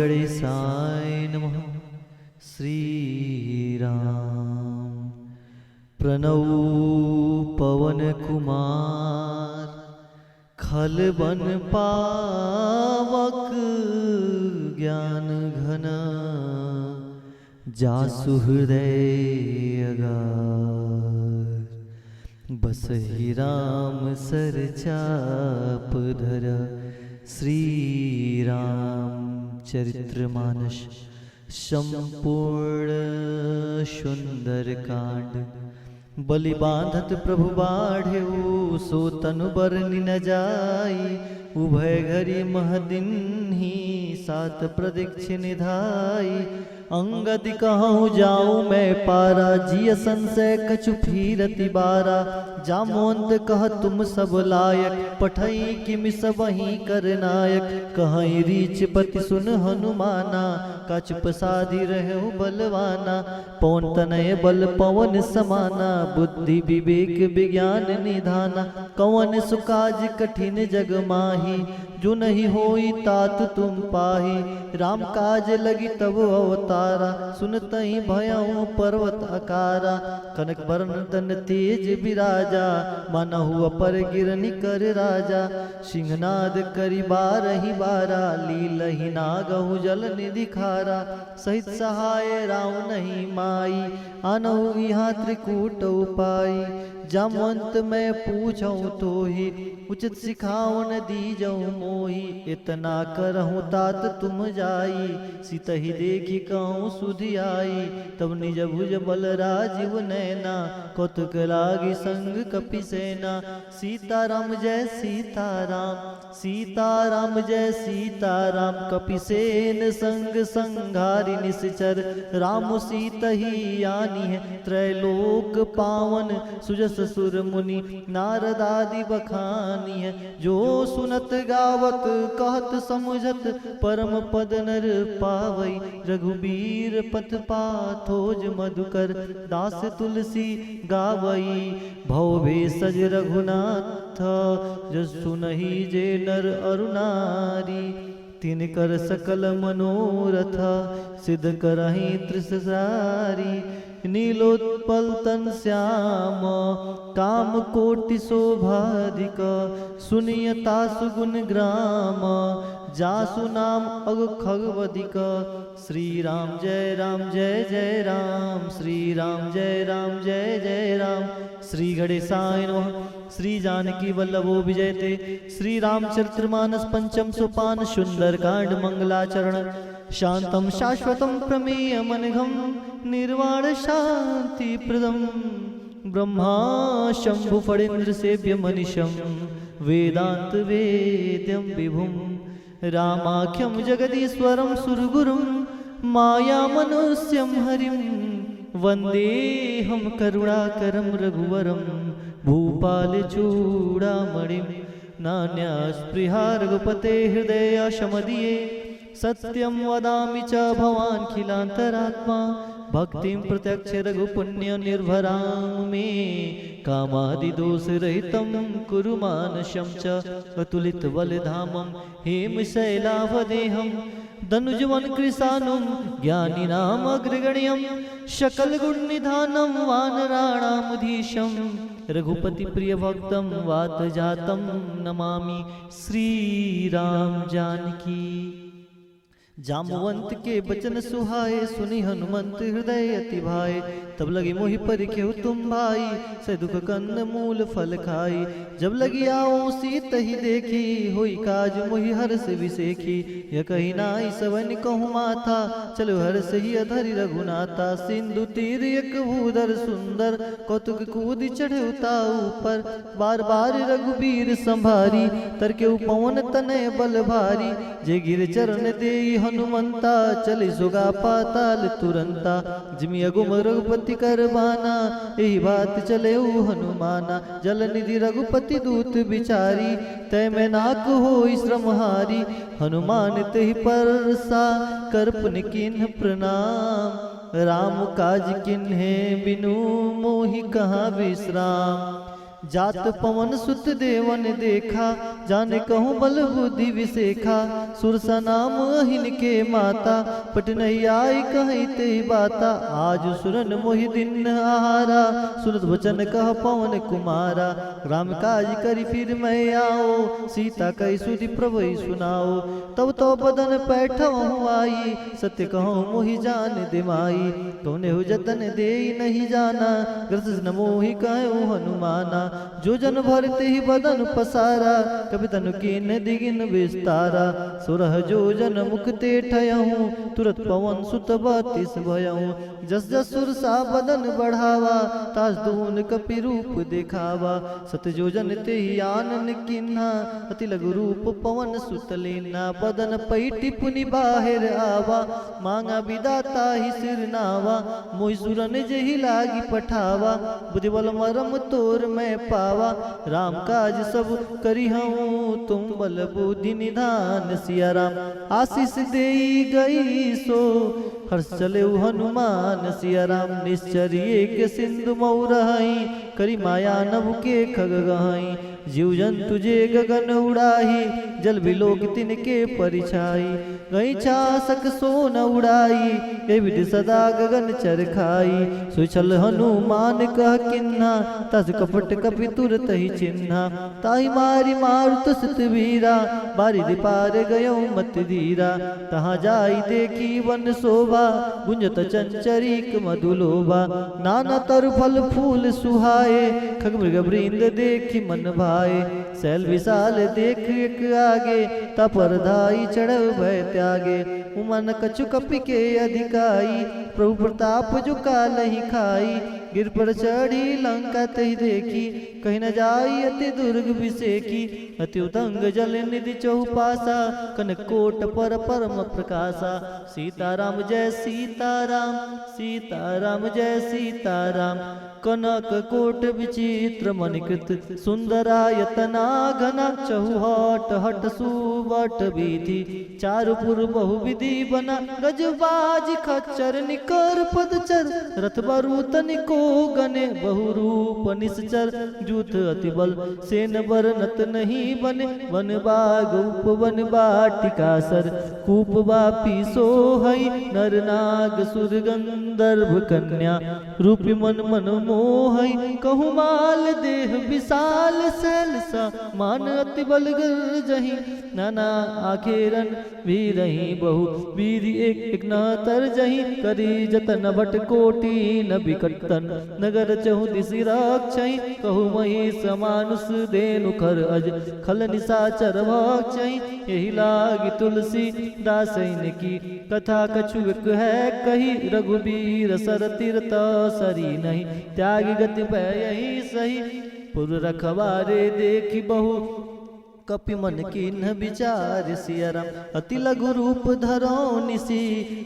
गणेशाय नमः। श्री राम। प्रणव पवन कुमार खल बन पावक ज्ञान घन जासु हृदय अगार। बसहि राम सर चाप धर। श्री राम चरित्रमानस संपूर्ण सुंदर कांड। बलि बांधत प्रभु बाढ़ेऊ सो तनु बरनि न जाई। उभय घरी महदिन ही सात प्रदीक्ष निधाई। अंगद कहूँ जाऊँ मैं पारा जिय संशय कछु फिरति बारा। जामोंत कह तुम सब लायक पठई किमि सब ही कर नायक। कहीं रीच पति सुन हनुमाना कछ प्रसादी रहे बलवाना। पवन तनय बल पवन समाना बुद्धि विवेक विज्ञान निधाना। कवन सुकाज कठिन जग माही जो नहीं होई तात तुम पाही। राम काज लगी तब अवतारा सुनतहि भयउ पर्वत आकारा। कनक बरन तन तेज विराजा मनहु अपर गिरनि कर राजा। सिंहनाद करि बारहि बारा लीलहि नागहु जल निधि खारा। सहित सहाय राम नहीं माई आनहु इहाँ त्रिकूट उपाई। जामवंत मैं पूछऊँ तो ही उचित सिखाओ न दीजऊँ मोही। इतना करहूँ तात तुम जाई सीतहि देखी कहूँ सुधि आई। तब निज भुज बल राजीव नैना कौतुक लागी संग कपि सेना। सीताराम जय सीताराम सीताराम जय सीताराम। कपि सेन संग संघारि निश्चर राम सीतहि आनी है। त्रैलोक पावन सुजस सुर मुनि नारदादि बखानी है। जो सुनत गावत कहत समझत परम पद नर पावई। रघुबीर पथ पाथोज मधुकर दास तुलसी गावई। भव भेषज रघुनाथ जस सुनहि जे नर अरु नारी। तिनकर सकल मनोरथ सिद्ध करहि त्रिससारी। नीलोत्पल तन श्याम काम कोटि शोभाधिक। सुनियता सुगुण ग्राम जासु नाम अग खगवदिक। श्री राम जय जय राम। श्री राम जय जय राम। श्री गणेशाय नमः। श्री जानकी वल्लभो विजयते। श्री रामचरितमानस पंचम सोपान सुंदर कांड मंगलाचरण। शांतम शाश्वतम प्रमेयमनघम निर्वाण शांति प्रदम। ब्रह्मा शंभु फणीन्द्र सेव्य मनीषम वेदांत वेद्यम विभुम। रामाख्यम जगदीश्वरम सुरगुरुम माया मनुष्यम हरिम। वंदेहम करुणाकरम रघुवरम भूपाल चूड़ामणिम। नान्या स्पृहा रघुपते हृदय शमदीये। सत्यम वदामि च भवान् खिलान्तरात्मा। भक्तिं प्रत्यक्ष रघुपुण्य निर्भरां मे। कामादि दोष रहितं कुरु मानसं च। अतुलित बलधामं हेम शैलावदेहं। धनुजवन कृशानुं ज्ञानिनाम अग्रगण्यं। सकल गुण निधानं वानराणामधीशं। रघुपति प्रिय भक्तं वात जातं नमामि। श्री राम जानकी। जामवंत के बचन सुहाए सुनि हनुमंत हृदय अति भाए। तब लगी मोहि परिख्यो तुम भाई से दुख कंद मूल फल खाई। जब लगी आओ सीत ही देखी होई काज मोहि हर्ष विसेखी। यह कही नाई सवन कहूँ माथा चलो हर्ष ही अधरि रघुनाथा। सिंधु तीर एक भूधर सुंदर कौतुक कूद चढ़े उता ऊपर। बार बार रघुबीर संभारी तरके पवन तनय बल भारी। जे गिर चरण देई हनुमंता चले सुगा पाताल तुरंता। जिमि अगुम रघुपति करबाना यही बात चले हनुमाना। जल निधि रघुपति दूत बिचारी तय में नाक हो श्रमहारी। हनुमान तेहि परसा कर पुनि किन्ह प्रणाम। राम काज किन्हे बिनु मोहि कहाँ विश्राम। जात पवन सुत देवन देखा जाने कहूँ बल बुद्धि विशेखा सुरसा नाम हिनके माता पट नहीं आई कहीं ते बाता आज सुरन मोहि दिन आहारा सुनत वचन कह पवन कुमारा राम काज करी फिर मैं आओ सीता कई सुधि प्रभु सुनाओ तब तो बदन पैठहूँ आई सत्य कहूँ मोहि जान दिमाई तोने हो जतन दे नहीं जाना ग्रस न मोहि कहूँ हनुमाना जो जन भरते ही बदन पसारा कभी तनु कीन दिगिन विस्तारा सुरह जो जन मुख ते ठयहूँ तुरत पवन सुत बत्तीस भयहूँ जस जस सुर सा बदन बढ़ावा तास दून कपि रूप दिखावा सत जो जन ते ही आनन किन्हा अति लघु रूप पवन सुत लेना बदन पैटी पुनि बाहिर आवा मांगा विदाता ही सिर नावा मोहि सुरन जही लागी पठावा बुद्धि बल मरम तोर मैं पावा राम काज सब करी हूँ तुम बल बुद्धि निधान सिया राम आशीष दे गई सो हर्ष चले हनुमान सिया राम निश्चर्य के सिंधु मऊ रहाई करी माया नभ के खग गहाई जीव जंतु जे गगन उड़ाही जल बिलोक तिनके परिछाई गई छासक सोन उड़ाई ए विधि सदा गगन चरखाई सुचल हनुमान कह किन्ना तस कपट कपि तुरत ही चिन्हा ताही मारी मारुत सुत वीरा बारिधि पार गयो मत धीरा तहाँ जाई देखी वन शोभा गुंजत चंचरीक मधुलोभा नाना तरु फल फूल सुहाए खग मृग वृंद देखी मन भाए सैल विशाल देख एक आगे तपर धाई चढ़ भय त्यागे उमन कछु कपि के अधिकाई प्रभु प्रताप जो काल ही खाई गिर पर चढ़ी लंका तही देखी कहीं न जाई अति दुर्ग विसेकी अति उदंग जल निधि चौपासा कनक कोट पर परम प्रकाशा सीताराम जय सीताराम सीताराम जय सीताराम कनक कोट विचित्र मणिकृत सुंदरायतना घना चहुहट हट सुवट विधि चारुपुर बहुविधि बना गजबाज खच्चर निकर पदचर रथ बरूतन को गने बहुरूप निश्चर जूथ अति बल सेन बरनत नहीं बने वन बाग उपवन बाटिका सर कूप बापी सोहई नर नाग सुर गंधर्व कन्या रूपी मन मन मोहई कहु माल देह विशाल सैलसा मान अति बल गर जही नाना आखेरन वीरही बहु वीर एक न तर जही करी जतन भट कोटि न बिकटन नगर चहु दिशि रक्षई कहु मही समानुष देनु कर अज खल निशाचर भक्षई यही लागी तुलसी दासैन की कथा कछुक है कही रघुबीर सर तीरथ सरी नहीं त्यागी गति भय यही सही पुर रखवारे देखी बहु कपि मन कीन्ह विचार सिया राम अति लघु रूप धरो निसी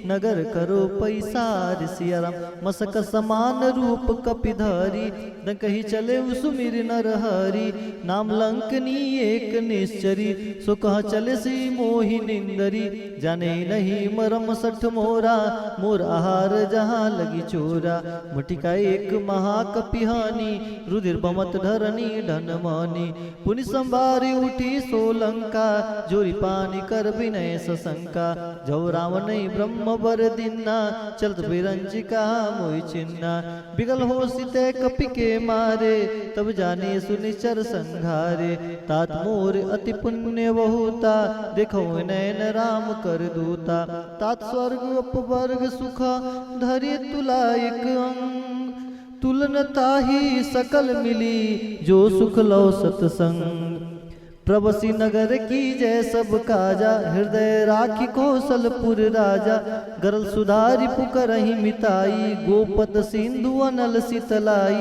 नगर करो पैसार सिया राम मसक समान रूप कपि धरी न कही चले सुमिर नर हरि नाम लंकनी एक निश्चरी सो कह चले सी मोहि निंदरी जाने नहीं मरम सठ मोरा मोर आहार जहाँ लगी चोरा मटिका एक महाकपिहानी रुधिर बमत धरनी धन मानी पुनि संभारी उठी सोलंका जोरी पानी कर विनय सशंका जो रावण ब्रह्म बर दिन्ना चलत बिरंजिका मोहि चिन्ना बिगल हो सीते कपि के मारे तब जाने सुनिचर संघारे तात मोर अति पुण्य बहुता देखो नयन राम कर दूता तात स्वर्ग अपवर्ग सुख धरि तुला एक अंग तुलनता ही सकल मिली जो सुख लो सतसंग प्रभसी नगर की जय सब काजा हृदय राखी कौशलपुर राजा गरल सुधारी पुकरहि मिताई गोपद सिंधु अनल शीतलाई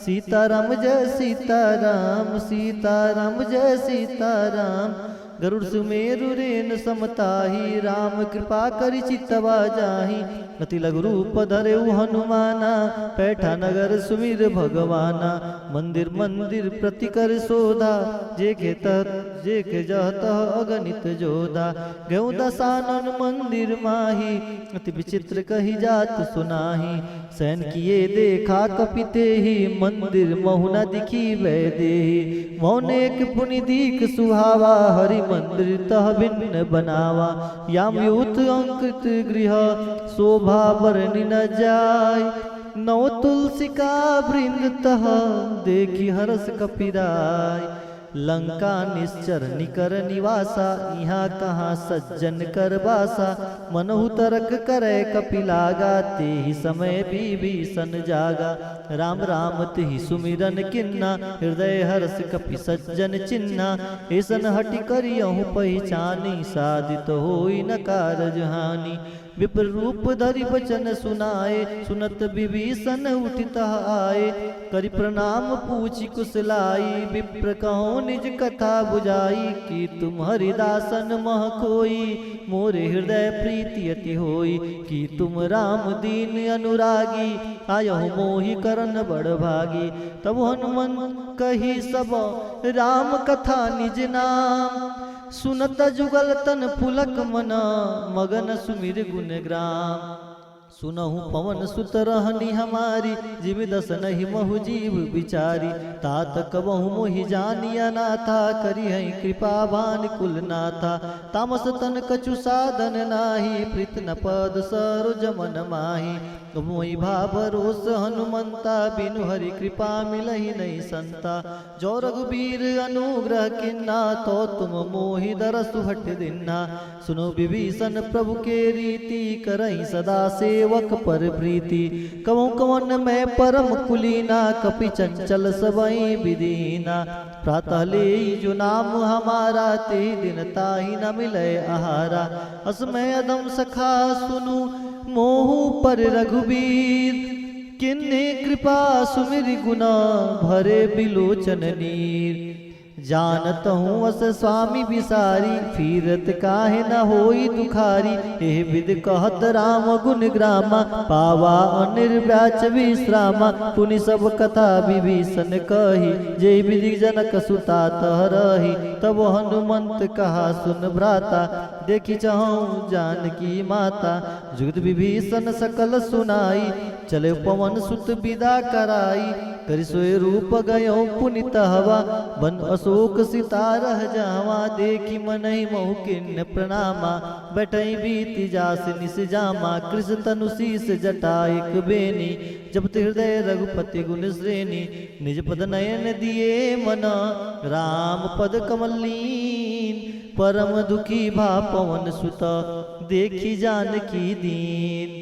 सीताराम जय सीताराम सीताराम जय सीताराम गरुड़ सुमेरु रेन समताही राम कृपा करि चितवा जाहि अति लघु रूप धरे हनुमाना, पैठा नगर सुमिर भगवाना। मंदिर मंदिर प्रति कर सोधा, जे के जहत अगणित जोधा। गौ दसानन मंदिर माही, अति विचित्र कही जात सुनाही। सैन किए देखा कपिते ही, मंदिर महुना दिखी वैदेही। मौन एक पुनि दीक सुहावा, हरि मंदिर तह भिन्न बनावा। याम यूथ अंकृत गृह, शोभा बरनि न जाय। नौ तुलसी का वृंद तह, देखी हरस कपिराय। लंका निश्चर निकर निवासा, यहाँ कहाँ सज्जन कर बासा। मनहु तरक करे कपिलागा, ते ही समय विभीषण जागा। राम राम तेहि सुमिरन किन्ना, हृदय हर्ष कपि सज्जन चिन्ना। ऐसन हटि करियहु पहिचानी, साधित होई न कारज हानि। विप्र रूप धरि बचन सुनाए, सुनत विभीषण उठितः आए। करि प्रणाम पूछि कुशलाई, विप्र कहो निज कथा बुझाई। कि तुम हरिदासन मह कोई, मोरे हृदय प्रीति अति होई। कि तुम राम दीन अनुरागी, आयहु मोहि करन बड़ भागी। तब हनुमंत कही सब राम कथा निज नाम। सुनत जुगल तन पुलक मना, मगन सुमिर गुण ग्राम। सुनहु पवन सुत रहनी हमारी, जिमि दस नहीं महु जीव बिचारी। तात कबहु मोहि जानिया नाथा, करी है कृपा बान कुल नाथा। तामस तन कछु साधन नाही, प्रीत न पद सरोज मन माही। मोहि भावरोस हनुमंता, बिनु हरि कृपा मिलहि नहीं संता। जो रघुबीर अनुग्रह किन्ना, तो तुम मोहि दरसु हट दिन्ना। सुनो विभीषण प्रभु के रीति, करहि सदा सेवक पर प्रीति। कवौ कवन मैं परम कुलीना, कपि चंचल सबई विदीना। प्रातः ले जो नाम हमारा, ते दिन ताहि न मिले आहारा। असमय अदम सखा सुनु, मोहु पर रघुबीर। किन्ने कृपा सुमिरि गुना, भरे बिलोचन नीर। जानत हूँ अस स्वामी बिसारी, फिरत काहे न होई दुखारी। एह विद कहत राम गुण ग्रामा, पावा अनिर्व्याच विश्रामा। पुनि सब कथा विभीषण कही, जय विधि जनक सुता तह रही। तब हनुमंत कहा सुन भ्राता, देखी चाहूँ जानकी माता। जुगत विभीषण सकल सुनाई, चले पवन सुत विदा कराई। करि सोय रूप गयो पुनित हवा, बन अशोक सीता रह जावा। देखी मनहि महु किन्न प्रणामा, बैठई बीति जास निस जामा। कृष तनु शीस जटा एक बेनी, जपत हृदय रघुपति गुण श्रेणी। निज पद नयन दिए मना, राम पद कमलीन। परम दुखी भा पवन सुत, देखी जानकी दीन।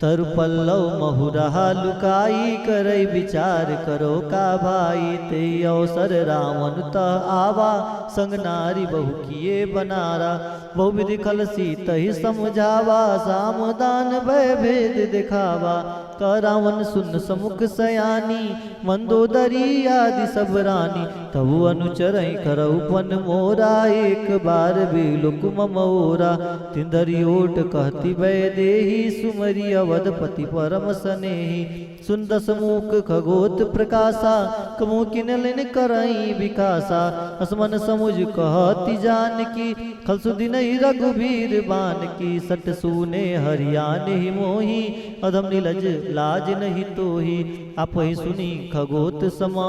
तरु पल्लव महुरहा लुकाई, करई विचार करो का भाई। ते अवसर रावण तह आवा, संग नारी बहु किए बनारा। बहु विधि खलसी तहि समझावा, सामदान भय भेद दिखावा। का रावण सुन समुख सयानी, मंदोदरी आदि सब रानी। तबु अनुचरई करऊ पन मोरा, एक बार बिलुक ममोरा। तिंदरी ओट कहती भय देही, सुमरी अवधपति परम सनेही। सुंदस मुख खगोत प्रकाशा, कमु किनलिन करई विकासा। असमन समुझ कहती जानकी, खलसुदिन रघुबीर बान की। सट सूने हरियाने ही मोही, अधम नीलज लाज नहीं तोही। आपहि सुनी खगोत समा,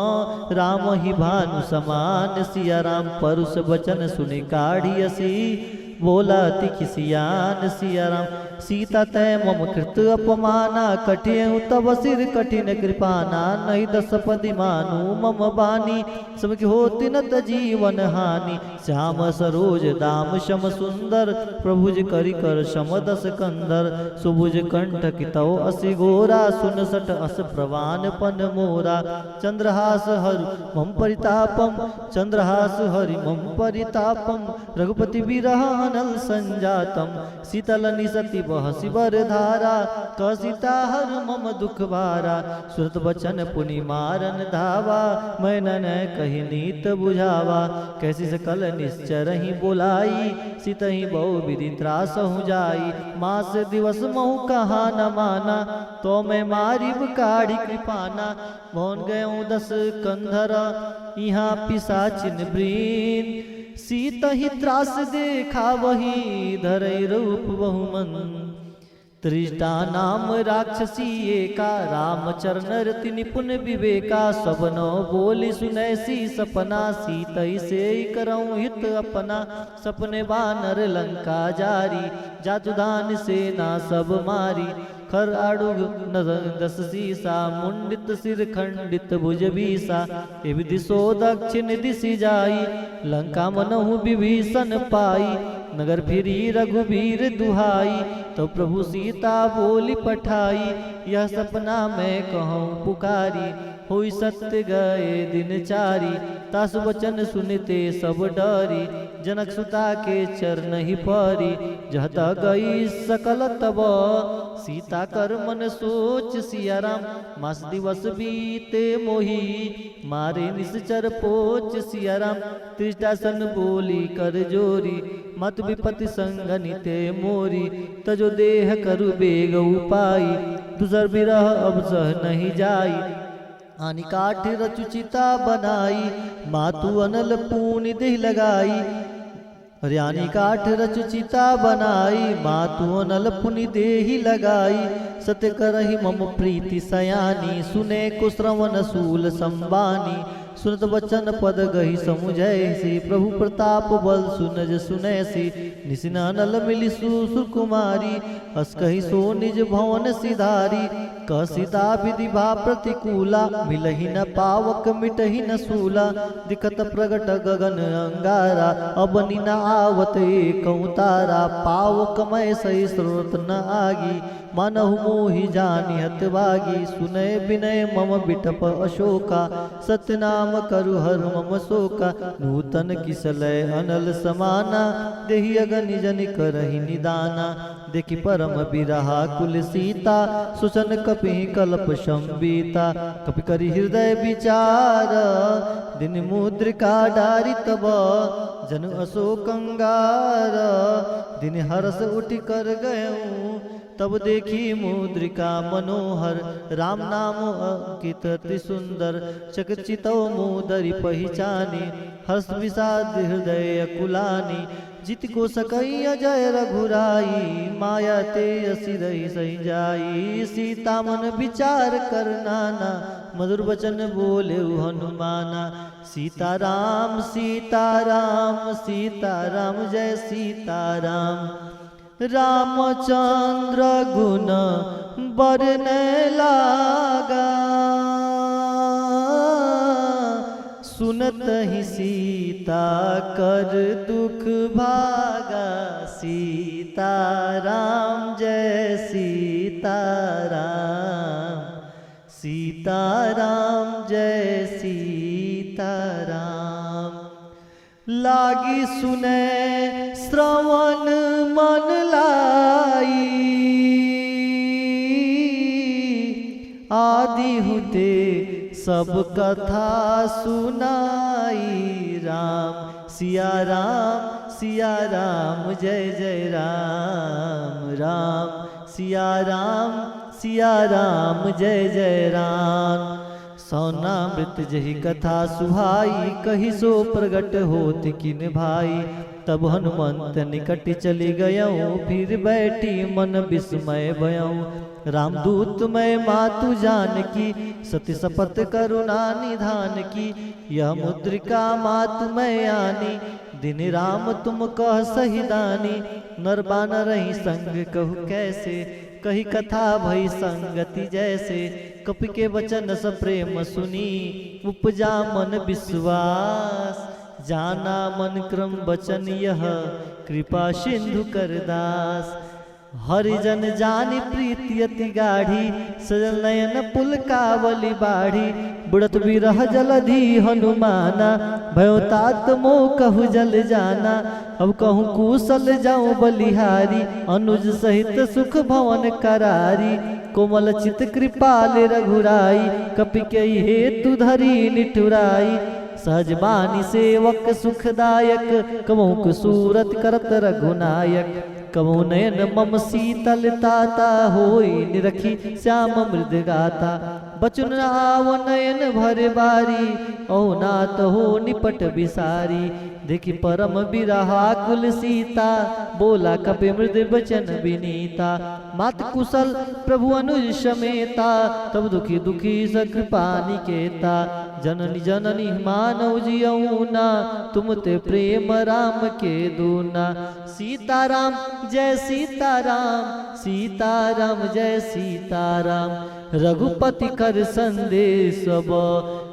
राम ही भानु समान। सिया राम परुष बचन सुनि काढ़ी असी, बोला तिखिसियान। सिया राम सीता तय मम कृत अपमाना, कठियउ तब सिर कठिन कृपाना। नहीं दस पदि मानु मम बानी, सब होति न जीवन हानि। श्याम सरोज दाम शम सुंदर, प्रभुज करि कर शम दस कंदर। सुभुज कंठ कितौ असि गोरा, सुन सट अस प्रवान पन मोरा। चंद्रहास हरु मम परितापम, चंद्रहास हरि मम परितापम। रघुपति बिरह बनल संजातम शीतल निसति बहसी बर धारा कसिता हर मम दुख भारा सुरत बचन पुनि मारन धावा मैं न कही नीत बुझावा कैसी सकल निश्चर ही बोलाई सीत ही बहु विधि त्रास हूँ जाई मास दिवस महु कहा न माना तो मैं मारिब काढ़ी कृपाना भौन गयो 10 कंधर यहाँ पिशाचिन ब्रीन सीत ही त्रास देखा वही धरई रूप बहुमन त्रिष्टा नाम राक्षसी एका रामचरण रति निपुण विवेका सबनो बोली सुनैसी सपना सीतई से करऊं हित अपना सपने बानर लंका जारी जातुदान सेना सब मारी खर आड़ुग दस सीसा मुंडित सिर खंडित भुज बीसा एवं दिशो दक्षिण दिशि जाई लंका मनहु विभीषण पाई नगर फिरी रघुबीर दुहाई तो प्रभु सीता बोली पठाई यह सपना मैं कहूँ पुकारी हुई सत्य गए दिन चारी तासु वचन सुनते सब डरी जनक सुता के चरण ही परी जहता गई सकल तब सीता कर मन सोच सिया राम मास दिवस बीते मोही मारे निश्चर पोच सिया राम त्रिष्टासन बोली कर जोरी मत विपति संगनिते मोरी तजो देह करु बेग उपाई दूसर बिरह अब सह नहीं जाई आनी काठ रचुचिता बनाई मातु अनल पूनि देह लगाई हरियाणी काठ रचुचिता बनाई मातु अनल पुनि देहि लगाई सत्य करहि मम प्रीति सयानी सुने कुश्रवण सूल संबानी सुनत वचन पद गही समुझैसी प्रभु प्रताप बल सुनज सुनैसी निसिनानल मिली सुसुर कुमारी हस कही सो निज भवन सिधारी कसिता विधि भा प्रतिकूला मिलहि न पावक मिटहि न सूला दिखत प्रगट गगन अंगारा अबनि न आवत कौतारा पावक मय सही स्रोत न आगी मनहु मोहि जानि हतभागी सुनय विनय मम बिटप अशोका सत्यनाम करु हर मम शोका नूतन किसलय अनल समाना देहि अगनि जनि करहि निदाना देखि परम बिरहा कुल सीता सुसन कपि कल्प संबीता कपि करि हृदय विचार दिन मुद्रिका डारि तब जन अशोक अंगार दिन हरस उठि कर गयऊं तब देखी मुद्रिका मनोहर राम नाम अंकित अति सुंदर चकचितो मुदरि पहिचानी हर्ष विषाद हृदय कुलानी जित को सकई अजय रघुराई माया ते असि रही सही जाई सीता मन विचार कर नाना मधुर वचन बोले हनुमाना सीताराम सीताराम सीताराम जय सीताराम रामचंद्र गुण बरने लागा सुनत ही सीता कर दुख भागा सीताराम जय सीताराम सीताराम जय सीताराम लागी सुने श्रवण मन लाई आदि हुते सब कथा सुनाई राम सिया राम जय जय राम राम सिया राम जय जय राम सौनामृत जही कथा सुहाई कही सो प्रगट होत किन भाई तब हनुमंत निकट चली गयऊँ फिर बैठी मन विस्मय भयऊँ रामदूत मैं मातु जान की सती शपथ करुणा निधान की यह मुद्रिका मातु मैं आनी दिन राम तुम कह सही दानी नर बानर रही संग कहु कैसे कही कथा भई संगति जैसे कपि के वचन स प्रेम सुनी उपजा मन विश्वास जाना मन क्रम वचन यह कृपा सिंधु करदास हरिजन जानी प्रीति अति गाढ़ी सजल नयन पुलकावली बाढ़ी बुड़त बिरह जलधि हनुमाना, भयो तात मो कहु जल जाना। अब कहूँ कुशल जाऊं बलिहारी, अनुज सहित सुख भवन करारी। कोमल चित कृपाल रघुराई, कपि के हेतु धरी निठुराई। सहज बानी सेवक सुखदायक, कमौक सूरत करत रघुनायक। कमो नयन मम शीतल ताता, होई निरखी श्याम मृद गाता। बचन आव नयन भर बारी, ओ नाथ हो निपट बिसारी। देखी परम बिरहा कुल सीता, बोला कपि मृद बचन विनीता। मात कुशल प्रभु अनुज समेता, तब दुखी दुखी सकृपा निकेता। जननी जननी मानव जियऊना, तुम ते प्रेम राम के दूना। सीताराम जय सीताराम, सीताराम जय सीताराम। रघुपति कर संदेश सब,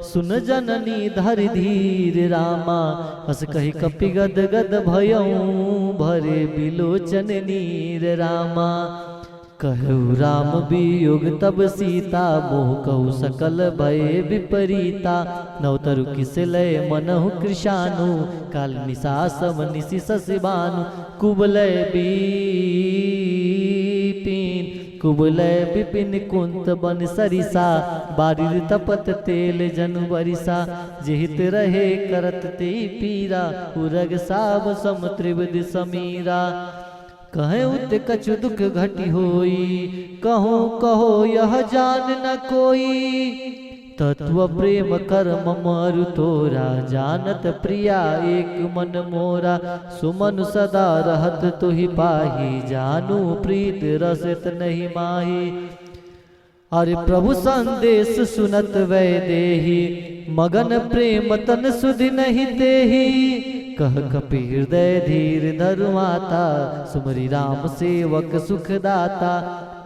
सुन जननी धर धीर रामा। हस कही कपि गद गद भयऊं, भरे बिलोचन नीर रामा। कहु राम वियोग तब सीता, मोह कहु सकल भय विपरीता। नवतरु किस लय मनहु कृशानु, काल निशा सम निशि शशिबानु। कुबलय कुबलय विपिन कुंत बन सरिसा, बारिर तपत तेल जनु बरिसा। जेहित रहे करत ते पीरा, उरग साब सम त्रिविध समीरा। कहे उत कछु दुख घटी होई, कहो कहो यह जान न कोई। तत्व प्रेम कर्म मरु तोरा, जानत प्रिया एक मन मोरा। सुमन सदा रहत तुहि पाही, जानू प्रीत रसत नहीं माही। अरे प्रभु संदेश सुनत वै देही, मगन प्रेम तन सुधि नहीं तेही। कह कपि हृदय धीर धरु माता, सुमरि राम सेवक सुखदाता।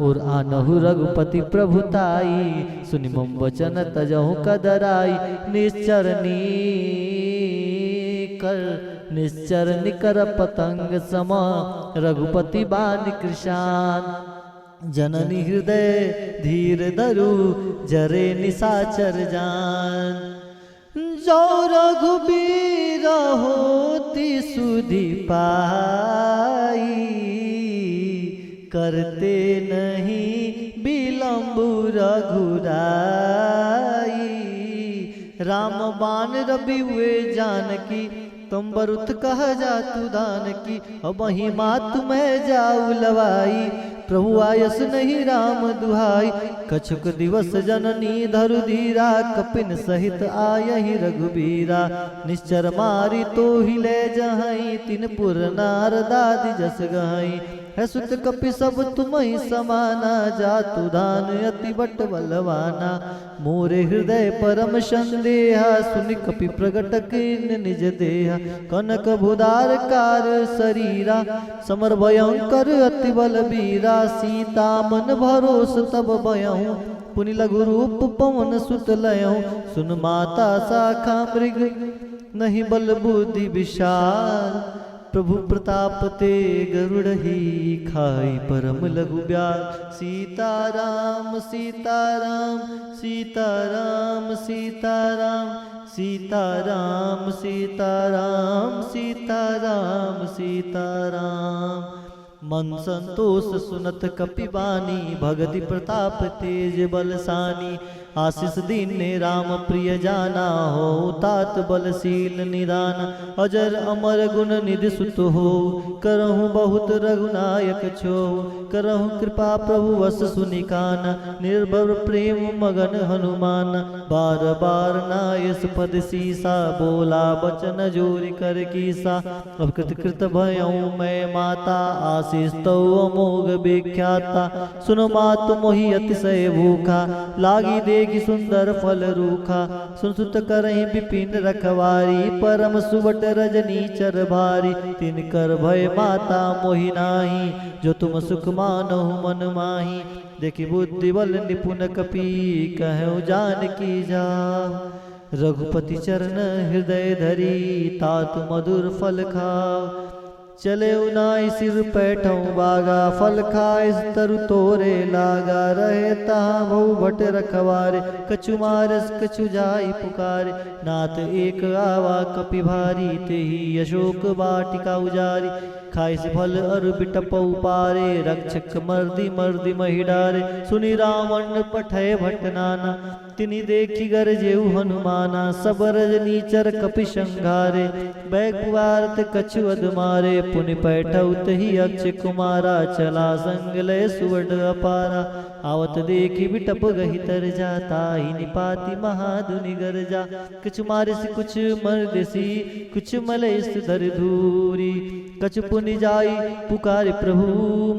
और आनहु रघुपति प्रभुताई, सुनि मम वचन तजहु कदराई। निश्चर निकर पतंग समा, रघुपति बान कृशान। जननी हृदय धीर धरु, जरे निशाचर जान। जो रघुबीर होती सुधि पाई, करते नहीं विलंब रघुराई। राम बान रवि हुए जानकी, तुम बरुत कह जा तू दान की। अब ही मात मैं जाऊ लवाई, प्रभु आयस नहीं राम दुहाई। कछुक दिवस जननी धरु धीरा, कपिन सहित आयहि रघुबीरा। निश्चर मारी तो ही ले जहाई, तिन पुर नारदादि जस गहाई। है सुत कपि सब तुम ही समाना, जातु दान अति बट बलवाना। मोरे हृदय परम संदेहा, सुनि कपि प्रगट कीन निज देहा। कनक भुदार कार शरीरा, समर भयंकर अति बलबीरा। सीता मन भरोस तब बयहूँ, पुनि लघु रूप पवन सुत लयहूँ। सुन माता शाखा मृग, नहीं बल बुद्धि विशाल। प्रभु प्रताप ते गरुड़ही, खाई परम लघु ब्याल। सीताराम सीताराम सीताराम सीताराम सीताराम सीताराम सीताराम सीताराम। मन संतोष सुनत कपिबानी, भगति प्रताप तेज बलसानी। आशीष दीने राम प्रिय जाना, हो तात बलशील निदान। अजर अमर गुण निधि सुत हो, करहु बहुत रघुनायक छो। करहु कृपा प्रभु वस सुनिकान, निर्भर प्रेम मगन हनुमान। बार बार नायस पद सीसा, बोला बचन जोरि कर कीसा। अब कृत कृत भयऊँ मैं माता, आशीष तो अमोघ विख्याता। सुनो मातु मोहि अतिशय भूखा, लागी देगी सुंदर फल रूखा। सुन सुत करहि विपिन रखवारी, परम सुबट रजनी चर भारी। तिन कर भय माता मोहि नाही, जो तुम सुख मानहु मन माही। देखी बुद्धि बल निपुण कपि, कहु जानकी जाऊ। रघुपति चरण हृदय धरी, तात मधुर फल खाओ। चले उनाई सिर पैठों बागा, फल खाए तरु तोरे लागा। रहे तहाँ बहु भट रखवारे, कछु मारस कछु जाई पुकारे। नाथ एक आवा कपि भारी, तेहि अशोक वाटिका उजारी। खाए से फल अर बिटपौ पारे, रक्षक मर्दी मर्दी मही डारे। सुनि रावण पठय भट नाना, तिनि देखी गरजेउ हनुमाना। सब रजनीचर कपि संघारे, बैकुआरत कछु अधमारे। पुनि पैठौ तहि अक्षय कुमारा, चला संग लय सुवर्ण अपारा। आवत देखी बिटप गहि तर जा, ताहि निपाति महाधुनि गरजा। कुछ मारिस कुछ मर्देसी, कुछ मलयस धर धूरी। कछु पुनि जाई पुकारि प्रभु,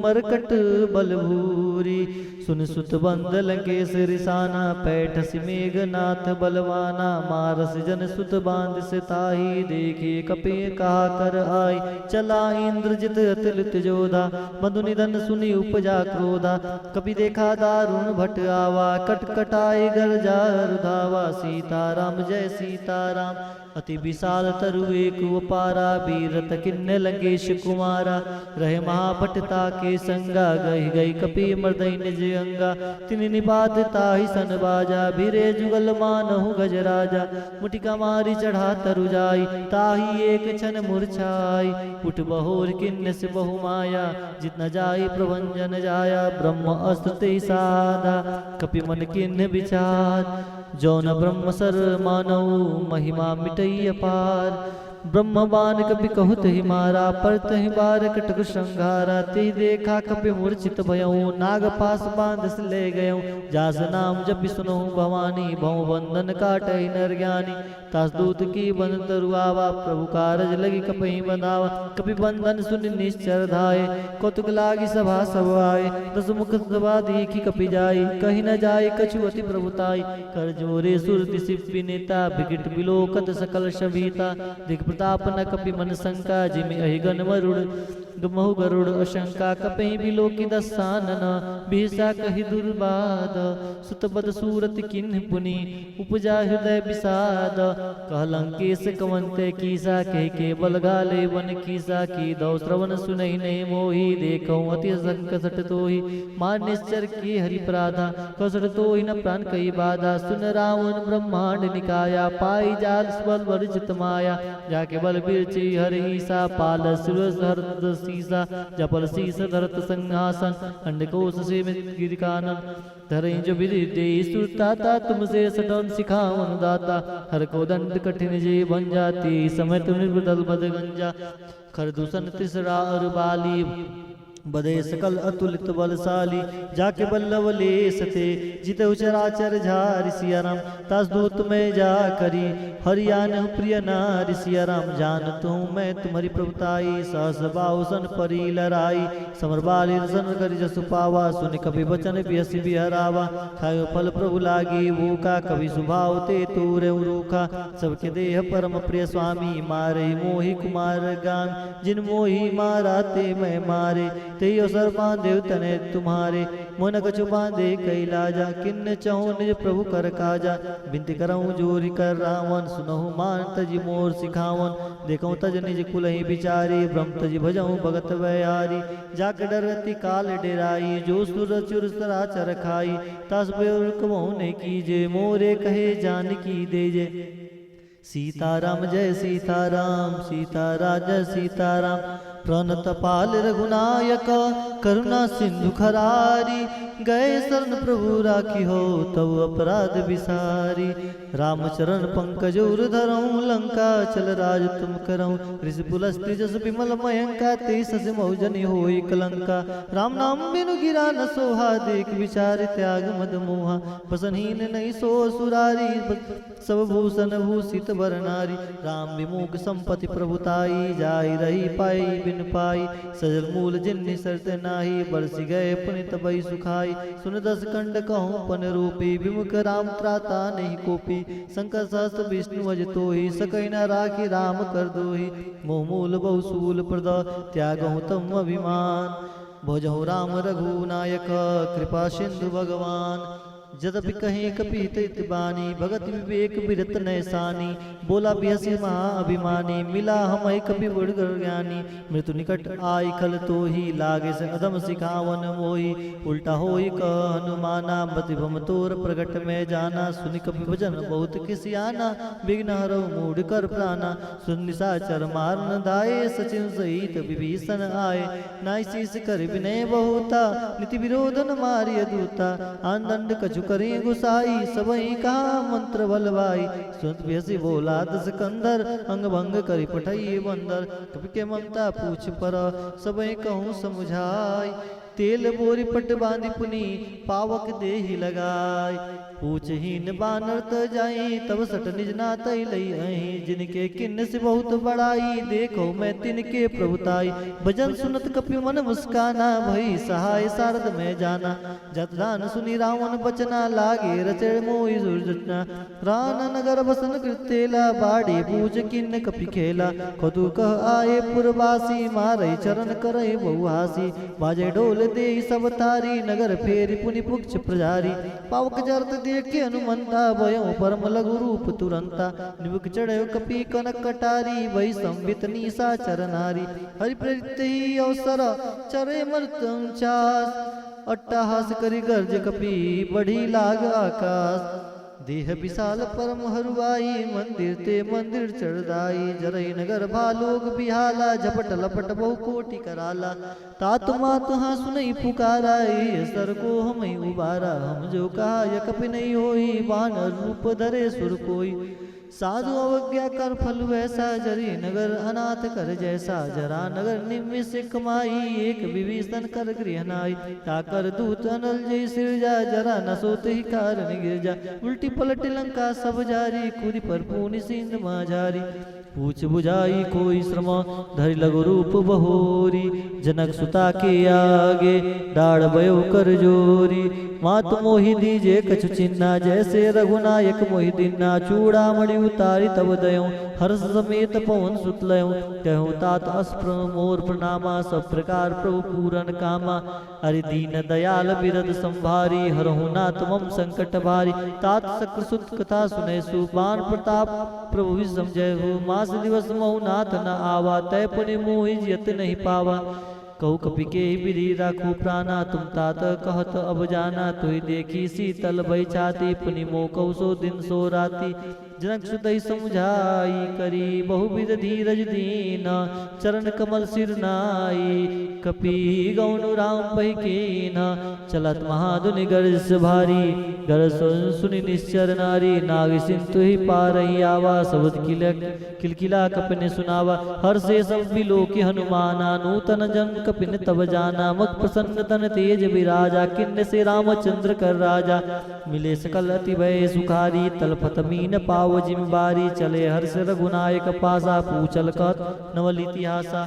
मरकट बलभूरी। सुन सुत बंद लंकेश रिसाना, पैठसि मेघनाथ बलवाना। मारस जन सुत बांध से ताही, देखे कपि कहा कर आई। चला इंद्रजित अतुलित जोधा, बंधु निधन सुनि उपजा क्रोधा। कपि देखा दारुण भट आवा, कटकटाए गरजा रुधावा। सीताराम जय सीताराम, अति विशाल तरु एक अपारा। बीरत किन्ने लंकेश कुमारा, रहे महाभटता के संगा। गई गई कपि मर्दई निज अंगा, तिनि निपात ताहि सन बाजा। बीरे जुगल मानहु गजराजा, मुटिका मारी चढ़ा तरु जाई। ताहि एक क्षण मूर्छाई, उठ बहोर किन्न से बहु माया। जितना जाई प्रभंजन जाया, ब्रह्म अस्त्र ते साधा। कपि मन किन्न विचार, जौन ब्रह्म सर मानव। महिमा मिटई अपार, ब्रह्मबान कपि कहु तहि मारा। पर तहि बार कटक संघारा, ते देखा कपि मूर्छित भयऊ। नाग पास बांध से ले गयऊ, जास नाम जपि सुनहु भवानी। भव बंधन काटई नर ज्ञानी, तास दूत की बंध तरु आवा। प्रभु कारज लगी कपहि बंधावा, कपि बंधन सुनि निश्चर धाये। कौतुक लागी सभा सब आए, दस मुख सभा देखी कपि जाई। कहि न जाय कछु अति प्रभुताई, कर जोरे सुर दिसि नेता। विकट विलोकत सकल शबीता, दिख प्रताप न कपि मन शंका। जिमि अहि गण वरुण गमहु गरुड़ अशंका। कपहि बिलोकी दस्सानन, बिहसा कहि दुर्बाद। सुतपद सूरत किन्ह पुनि, उपजा हृदय विषाद। कह लंकेश कवंते कीसा, कह के बल गाले वन कीसा। की दौ श्रवण सुनहि नहीं मोहि, देखौ अति संकट तोहि। मान निश्चर के हरि प्राधा, कसर तोहि न प्राण कई बाधा। सुन रावण ब्रह्मांड निकाया, पाई जाल बल वर्जित माया। जाके बल बिरची हर ईसा, पाल सुरस हरत सीसा। जपल शीस धरत संहासन, अंडकोश से गिर कानन। धरई जो विधि दे सुरताता, तुमसे सडन सिखावन दाता। हर को दंड कठिन जे बन जाती, समय तुम निर्बदल बद गंजा। खरदूषण तिसरा और बाली, बदे सकल अतुलित बलशाली। जाके बल्लव ले सते, जिते चराचर झारि सिया राम। तास दूत में जा करी, हरियान प्रिय नारि सिया राम। जानत हूँ मैं तुम्हारी प्रभुताई, सहस बाहुसन परी लराई। समर बाली सन करी जस पावा, सुन कभी बचन बिहसी बिहरावा। खायो फल प्रभु लागी भूखा, कभी सुभाव ते तूरे रूखा। सबके देह परम प्रिय स्वामी, मारे मोहि कुमार गान। जिन मोहि मारा ते मैं मारे, ते अवसर बांधे तने तुम्हारे। मन कछु बांधे कैलाजा, किन्न चहु निज प्रभु कर काजा। बिनती करऊँ जोरी कर रावण, सुनहु मान तजी मोर सिखावन। देखऊँ तज निज कुलहि बिचारी, ब्रह्म तजी भजऊँ भगत वैयारी। जाक डरती काल डेराई, जो सुर चुर सराचर खाई। तास बेउरकमहु ने कीजे, मोरे कहे जानकी देजे। सीताराम जय सीताराम, सीताराम जय सीताराम। प्रणत पाल रघुनायक, करुणा सिंधु खरारी। गए शरण प्रभु राखी हो, तब अपराध विसारी। रामचरण पंकज उर धरऊँ, लंका चल राज तुम करऊँ। ऋषि पुलस्त्य जस विमल मयंका, ते सस मौजनि होई कलंका। राम नाम बिनु गिरा न सोहा, देख विचार त्याग मद मोहा। बसनहीन नहीं सो सुरारी, सब भूषण भूषित बर नारी। राम विमुख संपत्ति प्रभुताई, जाई रही पाई बिन पाई। सजल मूल जिन्नि शर्त नाही, बरसि गए पुनित बई सुखाई। सुन दस कंड कहूँ पन रूपी, विमुख राम त्राता नहीं कोपी। शंकर सहस्त्र विष्णु अज तोहि, सकई न राखी राम कर दोहि। मोह मूल बहुसूल प्रद, त्यागहु तम अभिमान। भजहु राम रघुनायक, कृपा सिंधु भगवान। जदपि कहीं कपित बानी भगत विवेक बिरत नैसानी बोला बिहसी महाअभिमानी मिला हम कपि ज्ञानी मृत्यु निकट आई खल तो ही लागे से अदम सिखावन मोही उल्टा होई कह हनुमाना प्रतिभम तोर प्रगट में जाना सुनि कपि भजन बहुत किसियाना विघ्न हरौ मूढ़ कर प्राणा सुन निशाचर मारन दाए सचिन सहित विभीषण आए नाई शीस कर विनय बहुता नीति विरोधन मारिय दूता आनंद कछु करें गुसाई सबई कहा मंत्र बलवाई सुनत बेसी बोला दस कंदर अंग भंग करी पठई बंदर कपि के ममता पूछ पर सबई कहूँ समुझाई तेल बोरी पट बांधी पुनी पावक देहि लगाई पूछहीन बानर त जाई तब सट निज नात लई अही जिनके किन्न से बहुत बड़ाई देखो मैं तिनके प्रभुताई भजन सुनत कपि मन मुस्काना भई सहाय शारद में जाना जत दान सुनी रावण बचना लागे रचड़ मोहि दुर्जना रान नगर बसन कृतेला बाड़ी पूज किन्न कपि खेला कदु कह आए पुरवासी मारई चरण करई बहुहासी बाजे डोल दे सब तारी नगर फेरी पुनि पुक्ष प्रजारी पावक जरत देखे हनुमंता भयो परम लघु रूप तुरंता निबुक चढ़ो कपि कनक कटारी वही संबित निशा चरनारी हरि प्रेरित ही अवसर चरे मृत्यु चास अट्टहास करी गर्ज कपि बढ़ी लाग आकाश देह विशाल परम हरुआई मंदिर ते मंदिर चढ़दाई जरई नगर भालोग बिहाला झपट लपट बहु कोटि कराला तात मात हाँ सुनई पुकाराई सर को हम उबारा हम जो कहा यह कपि नहीं होई वानर रूप धरे सुर कोई साधु अवज्ञा कर फल वैसा जरी नगर अनाथ कर जैसा जरा नगर निम्न से कमाई एक विभीषण कर गृह नाई ताकर दूत अनल जय सिरजा जरा न सोते ही कारण गिरजा उल्टी पलट लंका सब जारी कूदी पर पूनि सिंध माझारी पूछ बुझाई कोई श्रम धरि लघु रूप बहोरी जनक सुता के आगे डाढ़ भयो कर जोरी मात मोहि दीजे कछु चिन्ना जैसे रघुनायक मोहि दीना चूड़ामणि उतारी तब दयो हर्ष समेत पवन सुत लयो कहूँ तात अस्प्र मोर प्रणामा सब प्रकार प्रभु पूरन कामा हरि दीन दयाल बिरद संभारी हरहु नाथ मम संकट भारी तात सक्र सुत कथा सुने सुबान प्रताप प्रभु विषम जय हो मास दिवस महु नाथ न आवा तय पुनि मोहि जियत नहीं पावा कहु कपि के विधि राखू प्राणा तुम तात कहत अब जाना तुई देखी शीतल भई छाती पुनि मो कहु सो दिन सो राती जनक सुतई समुझाई करी बहुविध धीरज दीन चरण कमल सिर नाई कपि गौन राम बहि कीन चलत महाधुनि गर्ज भारी गर्ज सुनि निश्चर नारी नाग सिंधु ही पारई आवा सबद किलकिला कपिन सुनावा हर से सब बिलो के हनुमाना नूतन जन कपिन तब जाना मुख प्रसन्न तन तेज विराजा किन्न से रामचंद्र कर राजा मिले सकल अति भय सुखारी तलफत मीन पाव जिम्बारी चले हर्ष रघुनायक पासा पूछल कत नवल इतिहासा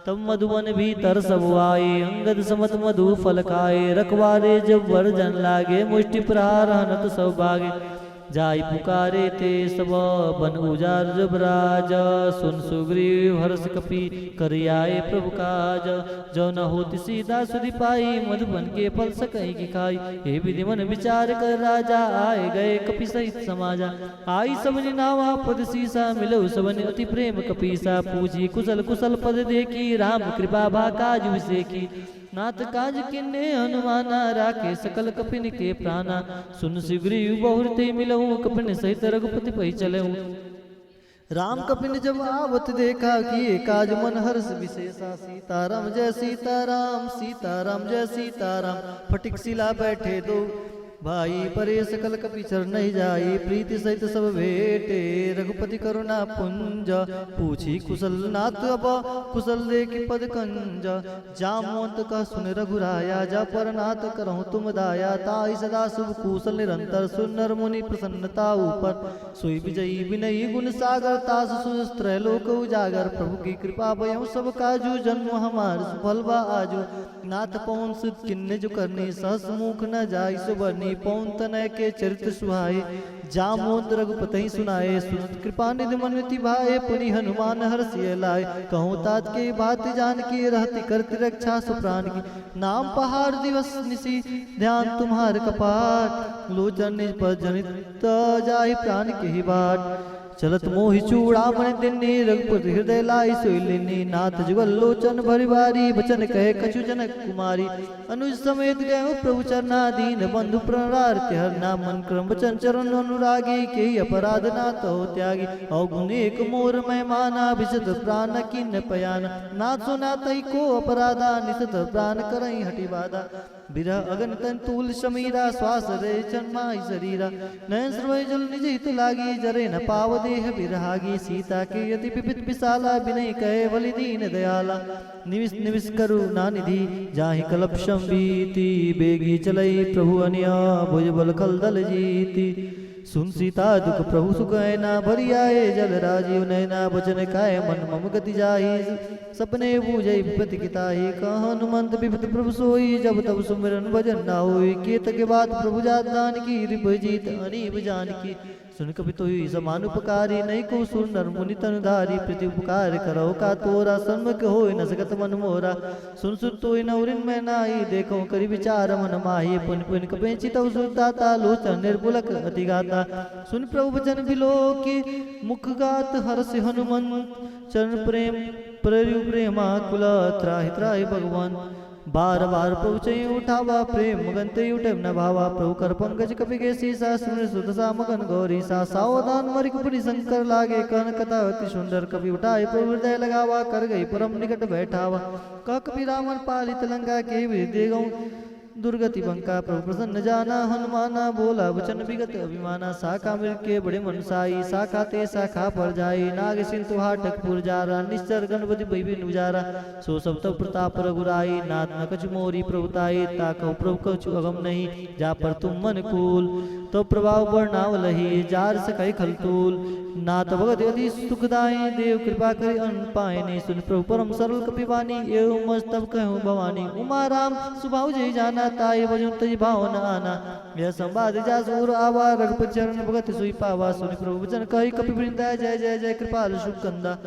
तब मधुवन भीतर सब आए अंगद समत मधु फल खाए रखवारे जब वर्जन लागे मुष्टि प्रहार हनत सब बागे जाई पुकारे ते सब बन उजार जब राज सुन सुग्रीव हर्ष कपि कर आए प्रभु काज जो न होती सीधा सुधि पाई मधुबन के फल सकई की खाई हे विधि मन विचार कर राजा आए गए कपि सहित समाजा आई सबनि नावा पद सीसा मिलो सबनि अति प्रेम कपीसा पूजी कुशल कुशल पद देखी राम कृपा भा काज विसेखी नाथ काज किन्ने हनुमाना राखे सकल कपिन के प्राणा सुन सुग्रीव बहुरते मिलऊं कपिन सहित रघुपति पै चलऊं राम कपिन जब आवत देखा किए काज मन हर्ष विशेषा सीताराम जय सीताराम सीताराम जय सीताराम फटिक शिला बैठे दो भाई परे सकल कपि चर नहीं जाई प्रीति सहित सब भेटे रघुपति करुणा पुंज पूछी कुशल नाथ अब कुशल देखी पद कंज जामवंत कह सुन रघुराया जा पर नाथ करहु तुम दाया ताई सदा शुभ कुशल निरंतर सुनर मुनि प्रसन्नता ऊपर सोई विजयी विनयी गुण सागर तास सुस्त्र लोक उजागर प्रभु की कृपा भयउ सब काजू जन्म हमार सुफल बा आजू नाथ पवन सुत किन्ने जो करनी सहस मुख न जाई सुबरनी पौन तनय के चरित्र सुहाई जामोद रघुपति सुनाए सुनत कृपा निधि मन्विति भाए पुनि हनुमान हर्षिय लाए कहूँ तात के बात जान के रहती करती रक्षा सुप्राण की नाम पहाड़ दिवस निसी ध्यान तुम्हार कपाट लोचन निज पर जनित जाहि प्राण के ही बाट चलत मोहि चूड़ामणि दिन्नी रघुपति हृदय लाई सोइलिनी नाथ जुगल लोचन भरि बारी बचन कहे कछु जनक कुमारी अनुज समेत गए प्रभु चरणाधीन बंधु प्रणरार्थ हरना मन क्रम वचन चरण अनुरागी के अपराध ना तो त्यागी अवगुण एक मोर मेहमाना विशद प्राण किन पयाना नाथ सुना तई को अपराधा निसत प्राण करई हटि बाधा बिरह अगन तन तूल शमीरा श्वास रे चन्माई शरीरा नयन श्रवय जल निज हित लागी जरे न पाव देह बिरहागी सीता के यति विपित विशाला विनय कहे बलि दीन दयाला निविस निविस करुणा निधि जाहि कलप संबीति बेगी चलई प्रभु अनिया भुज बल खल दल जीति सुन सीता दुख प्रभु सुख ऐना भरी आए जल राजीव नैना बचन काय मन मम गति जाहि सपने बूझई विपति किताहि कह हनुमंत विपत प्रभु सोई जब तब सुमिरन भजन ना होई केत के बाद प्रभु जात दान की रिप जीत अनीब जान की सुन कपि तो समान उपकारी नहीं को सुर नर मुनि तनुधारी प्रति उपकार करो का तोरा सन्मुख होय न सकत मन मोरा सुन सुन तो नौरिन में नाई देखो करि विचार मन माही पुन पुन कपेचि तव सुरदाता लोचन निर्बुलक अति गाता सुन प्रभु वचन बिलो की मुख गात हर्ष हनुमंत चरण प्रेम प्ररु प्रेमा कुल त्राहि त्राहि भगवान बार बार प्रभु चई उठावा प्रेम मगनते उठे न भावा प्रभु कर पंकज कपि के सीसा सुन सुत सा मगन गौरी सा सावधान मरिक पुनि शंकर लागे कन कथा अति सुंदर कपि उठाए प्रभु हृदय लगावा कर गई परम निकट बैठावा कह कपि रावण पालित लंका के दे गऊ दुर्गति बंका प्रभु प्रसन्न जाना हनुमाना बोला वचन विगत अभिमाना साखा मिल के बड़े मनसाई साखा ते साखा पर जाई नाग सिंधु हाटक पुर जारा निश्चर गणपति बिन उजारा सो सब तब प्रताप रघुराई नाथ न कछु मोरी प्रभुताई ताकौ प्रभु कछु अगम नहीं जा पर तुम मन कूल तो प्रभाव वर्णाव लही जार सकै खलतूल नाथ भगत यदि सुखदाई देव कृपा करि अन्न पाए नहीं सुन प्रभु परम सरल कपिवानी एवं मस्तब कहूँ भवानी उमा राम सुभाव जय जाना ताई बजूं तज भावन आना यह संवाद जा सूर आवा रघुपति चरण भगत सुई पावा सुनि प्रभु वचन कहि कपि वृंदा जय जय जय कृपाल शुभ कंदा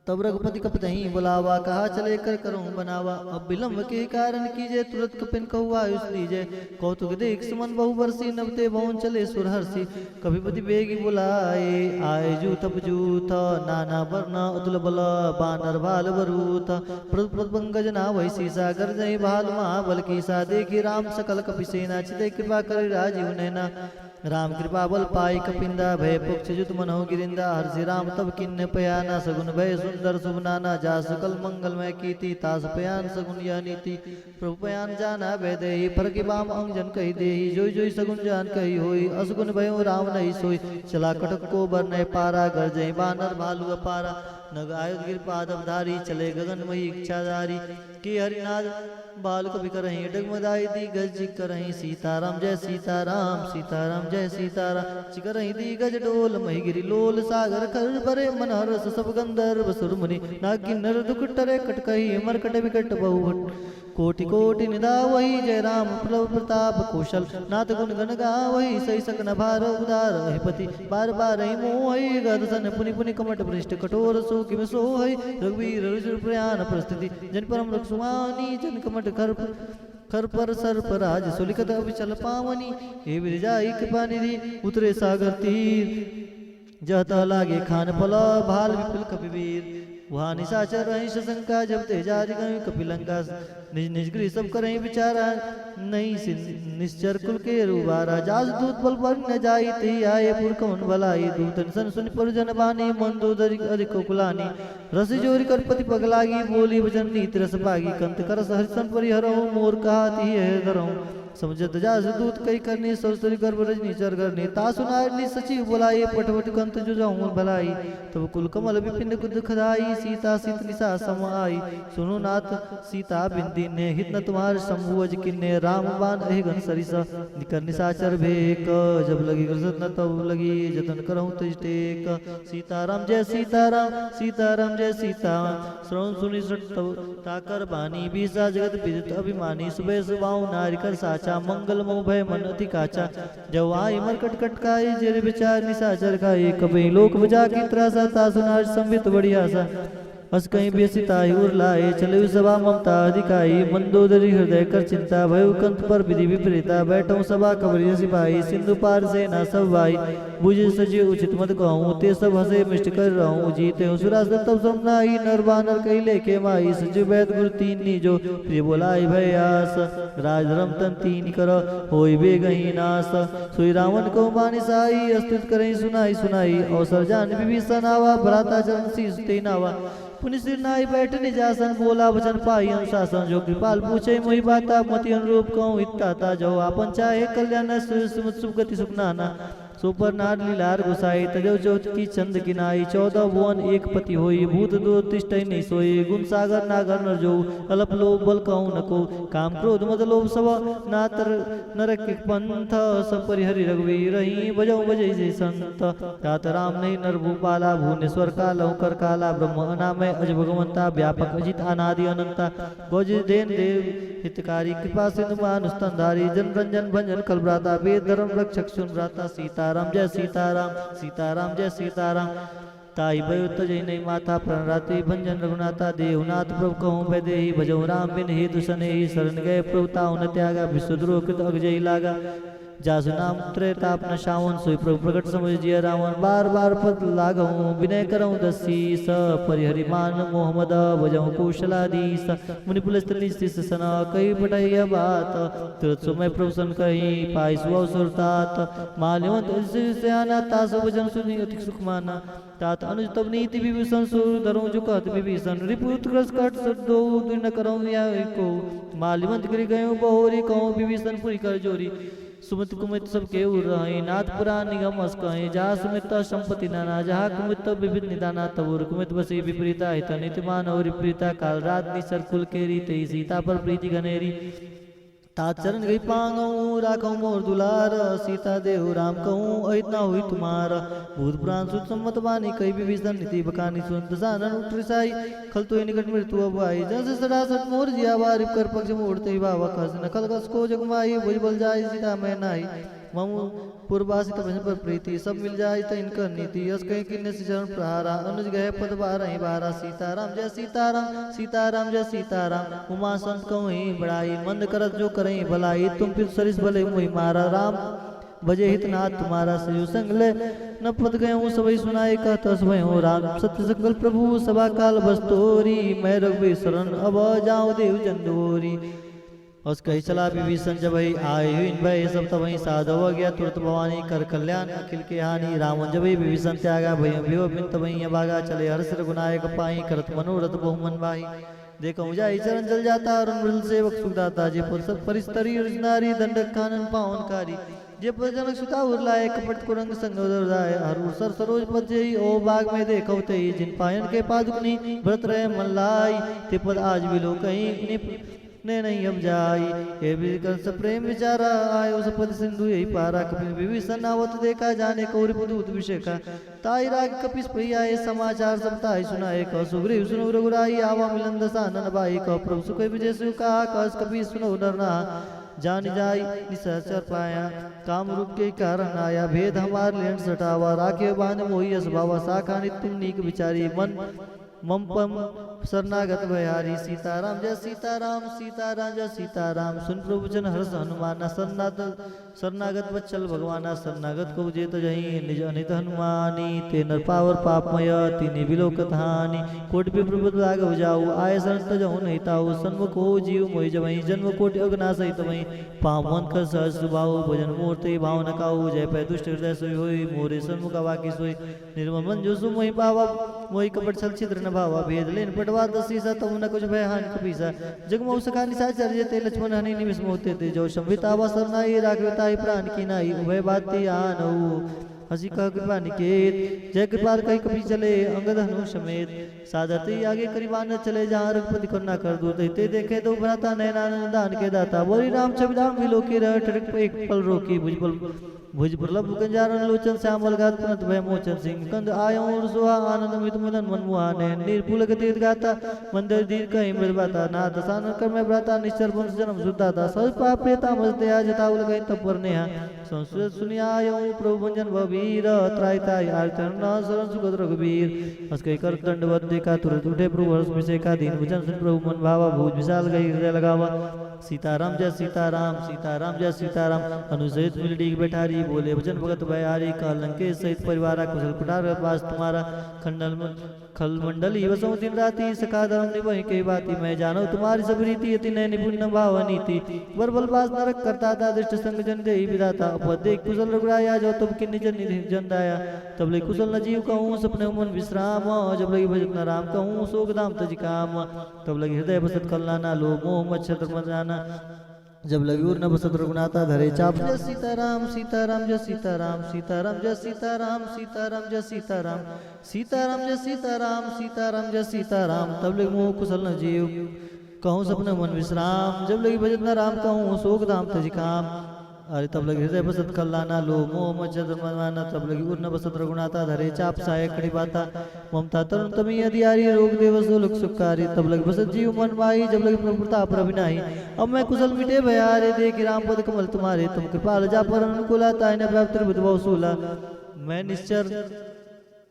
तब रघुपति कपतहि बुलावा कहा चले कर करूं बनावा अब विलंब के कारण कीजे तुरंत कपिन कहु आयुष लीजे कौतुक देख सुमन बहु बरसी नवते भवन चले सुरहर्षि कपिपति बेगी बुलाए आए जूत जूथ नाना वर्ण अतुल बल बानर भाल बरूथ प्रद पंकज ना वैसी सा गर्जय भाल महाबल की सा देखी राम सकल कपि सेना चिते कृपा करे राजीव नैना राम कृपा बल पाई कपिंदा भय पुक्ष जुत मनो गिरिंदा हर्षि राम तब किन्न पयाना सगुन भय सुंदर शुभ नाना जा सकल मंगलमय कीति तास पयान सगुन यह नीति प्रभु पयान जाना भय देहि पर कि बाम अंग जन कही देहि जोई जोई सगुन जान कही होई असगुन भयो राम नहीं सोई चला कटक को बर नय पारा घर जय बानर भालू अपारा नग आयुध गिर पादवधारी चले गगन मही इच्छाधारी की हरिनाद बाल कभी करही डगमदाई दी गज करही सीताराम जय सीताराम जय सीताराम चिकरही दी गज डोल मही गिरी लोल सागर कर बरे मन हरस सब गंधर्व सुर मुनि नागी नर दुख टरे कटकही मरकट विकट बहु कोटि कोटि निदा वही जय राम प्रभु प्रताप कौशल नाथ गुण गण गा वही सही सकन भार उदार हिपति बार बार ही मोहि गदसन पुनि पुनि कमट पृष्ठ कठोर सो किम सो है रघुवीर रुजुर प्रयाण परिस्थिति जन परम रक्षुमानी जन कमट खर पर सर्प राज सुलिखत अविचल पावनी हे विरजाई कृपा निधि उतरे सागर तीर जहता लागे खान पला भाल विपुल कपिवीर वहाँ निशाचर रही शंका जब तेजाज गई कपिलंका निज निज गृह सब करें विचारा नहीं निश्चर कुल के रूबारा जास दूत बल पर न जाई ते आए पुर कवन भलाई दूतन सन सुन पर जन बानी मन दूत अधिक कुलानी रस जोरी कर पति पगलागी बोली वचन नीत रस पागी कंत कर हरिशन परिहरो मोर कहा ती है धरो समझत जास दूत कई करनी सरसरी गर्भ रजनी चर करनी तासु नारनी सचिव बुलाई पटवट कंत जो जाऊं भलाई तब कुल कमल विपिन कुद खदाई सीता सीत निशा सम आई सुनो नाथ सीता बिंदी ने हित न तुम्हार शंभुअज किन्ने राम बान अहि घन सरिसा निकर निशाचर भेक जब लगी ग्रसत न तब लगी जतन करहु तज टेक सीताराम जय सीताराम जय सीताराम श्रवण सुनि तब ताकर बानी बीसा जगत विदित अभिमानी सुबह सुबाऊ नारी कर साच साचा मंगल मोह भय मन अति काचा जब आई मरकट कटकाई जेरे विचार निशाचर खाई कभी लोक बजा की त्रासा तासुनार संबित बढ़िया सा हस कहीं बेसिताई उर लाए चले सभा ममता अधिकाई मंदोदरी हृदय कर चिंता भय कंत पर विधि विपरीता बैठो सभा कबरी सिपाही सिंधु पार से ना सब भाई बुझे सजे उचित मत कहूँ ते सब हसे मिष्ट कर रहूँ जीते हूँ सुरास तब समनाई नर बानर कही लेके माई सजु वैद गुरु तीन नीजो प्रिय बोलाई भय आस राज धर्म तन तीन कर होई बे गही नास सोई रावण को मानी साई अस्तुत करें सुनाई सुनाई अवसर जान विभीषण आवा भ्राता चरण शीस ते नावा पुनि सिर नाई बैठने जासन बोला वचन पाई अनुशासन जो कृपाल पूछे मोहि बाता मति अनुरूप कहूँ इत्ताता जो आपन चाहे कल्याण सुख गति सुख नाना सुपर नार लीलार गुसाई तजव चौथ की चंद किनाई 14 भुवन एक पति होई भूत दो तिष्ठै नहीं सोई गुण सागर नागर नर जो अल्प लोभ बल कहूँ नको काम क्रोध मद लोभ सब नातर नरक पंथ सब परिहरि रघुवीर रही बजौ बजै जय संत तात राम नहीं नर भूपाला भुवनेश्वर कालौ कर काला ब्रह्म अनामय अज भगवंता व्यापक अजित अनादि अनंता गौज देन देव हितकारी कृपा सिंधु मानुस्तंधारी जन रंजन भंजन कल भ्राता वेद धर्म रक्षक सुन भ्राता सीताराम जय सीताराम सीताराम जय सीताराम ताई भयुत जय नहीं माता प्रणराति भंजन रघुनाथा देवनाथ प्रभु कहूँ वैदेही भजो राम बिन हेतु सनेही शरण गए प्रभु ताऊ न त्यागा विश्वद्रोह कृत अगजयी लागा जासु नाम त्रैताप न शावन सोई प्रभु प्रकट समझ जिया रावण बार बार पद लागहूँ विनय करऊँ दसीस परिहरि मान मोहम्मद भजऊँ कौशलाधीस मुनि पुलस्त्रीस सना कही पटाइया बात तुरत सुमय प्रभु सन कही पाई सुअवसर तात माल्यवंत से आना तासु भजन सुनी अति सुख माना तात अनुज तब नीति विभीषण सुर धरो जो कहत विभीषण रिपुत ग्रस कट दो दिन करऊँ या को माल्यवंत गिर गयो बहोरी कहूँ विभीषण पुरी कर जोरी सुमित कुमित सब के रही नाथ पुराण निगम अस कहे जहाँ सुमित संपत्ति नाना जहाँ कुमित विविध निदाना तबुर कुमित बसी विपरीता हित नित्यमान और विपरीता काल रात निसर कुल के रीते सीता पर प्रीति घनेरी तात चरण गई पांगऊ राखऊ मोर दुलार सीता देहु राम कहूँ अहित ना हुई तुम्हार भूत पुराण सुत सम्मत बानी कई विभीषण नीति बकानी सुन दसानन उठरिसाई खल तो निकट मृत्यु अब आई जस सदा सत मोर जिया बार कर पक्ष मोड़ते ही बाबा खस नखल कस को जगमाई भुज बल जाय सीता मैं नाई ममु पूर्वासित भजन पर प्रीति सब मिल जाए तो इनकर नीति यस कहीं किन्ने से चरण प्रहारा अनुज गए पद बारह बारा सीताराम जय सीताराम सीताराम जय सीताराम उमा संत कहूँ बड़ाई मंद करत जो करें भलाई तुम फिर सरिस भले मुहि मारा राम भजे हितनाथ तुम्हारा सजो संग ले न पद गए हूँ सबई सुनाए कहत समय हो राम सत्य सकल प्रभु सभा काल बस्तोरी मैं रघुवीर शरण अब जाऊँ देव चंदोरी उस कही चला विभीषण जब ही आए हुई भय सब तब वही साधव गया तुरंत भवानी कर कल्याण अखिल के हानि रावण जब ही विभीषण त्यागा भय भ्यो बिन तब वही भागा चले हर्ष रघुनायक पाई करत मनोरथ बहुमन भाई देखो जाई चरण जल जाता और मृल सेवक सुखदाता जे परिस्तरी नारी दंडक कानन पावनकारी जे जनक सुता उरलाए कपट कुरंग संग उदरदाय हर सर सरोज पद जई ओ बाग में देखो ते जिन पायन के पादुकनी व्रत रहे मन लाई ते पद आज भी लो कहीं ने नहीं अब जाई ये भी कर प्रेम विचारा आयो सपद सिंधु यही पारा कपिल विभीषण आवत देखा जाने कौरि पुदूत विषेका ताई राग कपिस प्रियाए समाचार सब ताई सुनाए कह सुग्रीव सुनो रघुराई आवा मिलन दसानन बाई कह प्रभु सुख विजय सु कहा कस कपिस सुनो डरना जान जाई निशाचर पाया काम रूप के कारण आया भेद हमार लेन सटावा राखे बान मोही अस बाबा साखा नित्य नीक विचारी मन मम पम शरणागत भयारी सीताराम जय सीताराम सीताराम जय सीताराम सुन प्रभुचन हर्ष हनुमाना शरणागत बच्चल भगवाना शरणागत को जेत जही निज अनित हनुमानी ते नर पावर पापमय तिनि विलोकत हानि कोटि विप्रभुत राघव जाऊ आय संत जहु नहीं ताऊ सन्मुख हो जीव मोहि जबहि जन्म कोटि अगना सहित वही पावन कर सहस भाऊ भजन मूर्ति भाव न काऊ जय पै दुष्ट हृदय सोई होई मोरे सन्मुख वाकी सोई निर्मल मन जो सु मोहि पावा मोहि कपट छल छिद्र न भावा भेद लेन पटवा दसीसा तम न कुछ भय हानि कपीसा जगमौ सखा निशाचर जेते लक्ष्मण हनि निमिष मोते ते जो संवितावा सरनाई राघवताई प्राण की नाई उभय बाती आनऊ हसी कह कृपा निकेत जय कृपाल कही कपी चले अंगद हनु समेत सादरते आगे करीबान चले जहाँ रघुपति करुणा कर दूर ते देखे दो भ्राता नैनानंद दान के दाता बोली राम छविराम विलोकी रह ठड़क एक पल रोकी भुजबल भुज प्रलभ कंजारन लोचन श्यामल गात पुनत भय मोचन सिंह कंद आयो सुहा आनंद मित मिलन मन मुहाने निर्पुल गतीत गाता मंदिर दीर कहीं मृद बाता नाथ सान कर में भ्राता निश्चर वंश जन्म सुदाता सब पाप प्रेता मजते आ जताउल गई तपर नेहा संस्कृत सुनि आयो प्रभु भंजन भवीर त्रायताय आर्तन न शरण सुगत रघुवीर हस कई कर दंडवत देखा तुरंत उठे प्रभु हर्ष विषय का दीन वचन सुन प्रभु मन भावा भूज विशाल गई हृदय लगावा सीताराम जय सीताराम सीताराम जय सीताराम अनुसहित मिलडी बैठारी बोले वचन भगत भयारी लंके सहित परिवार कुशल कुटार पास तुम्हारा खल मंडली वसो दिन राति सखा धर्म निभई कई बाती मैं जानो तुम्हारी सब रीति अति नय निपुण भाव नीति वर बल बास नरक करता था दृष्ट संग जन दे विधाता उपदे कुशल रघुराया जो तब किन्नी जन निधि जन दाया तब ले कुशल न जीव कहूँ सपने मन विश्राम जब लगी भजत न राम कहूँ सोग दाम तज काम तब लगी हृदय बसत कल्याणा लो मोह मच्छर मजाना जब लगी उर न बसत रघुनाथा धरे चाप जय सीताराम सीताराम जय सीताराम सीताराम जय सीताराम सीताराम जय सीताराम सीताराम जय सीताराम सीताराम जय सीताराम तब लगी मोह कुशल न जीव कहूँ सपने मन विश्राम जब लगी भजत न राम कहूँ शोक धाम तज काम अरे तब लगी हृदय बसत कल्याणा लो मोह मच्छर मरवाना तब लगी उर न बसत रघुनाथा धरे चाप साय खड़ी बाता ममता तरुण तमी अधियारी रोग देवस लोक सुखकारी तब लगी बसत जीव मन माही जब लगी प्रभु प्रताप रविनाही अब मैं कुशल मिटे भयारे देख राम पद कमल तुम्हारे तुम कृपाल जा पर अनुकूला ताय न व्याप्त बुध बहुसूला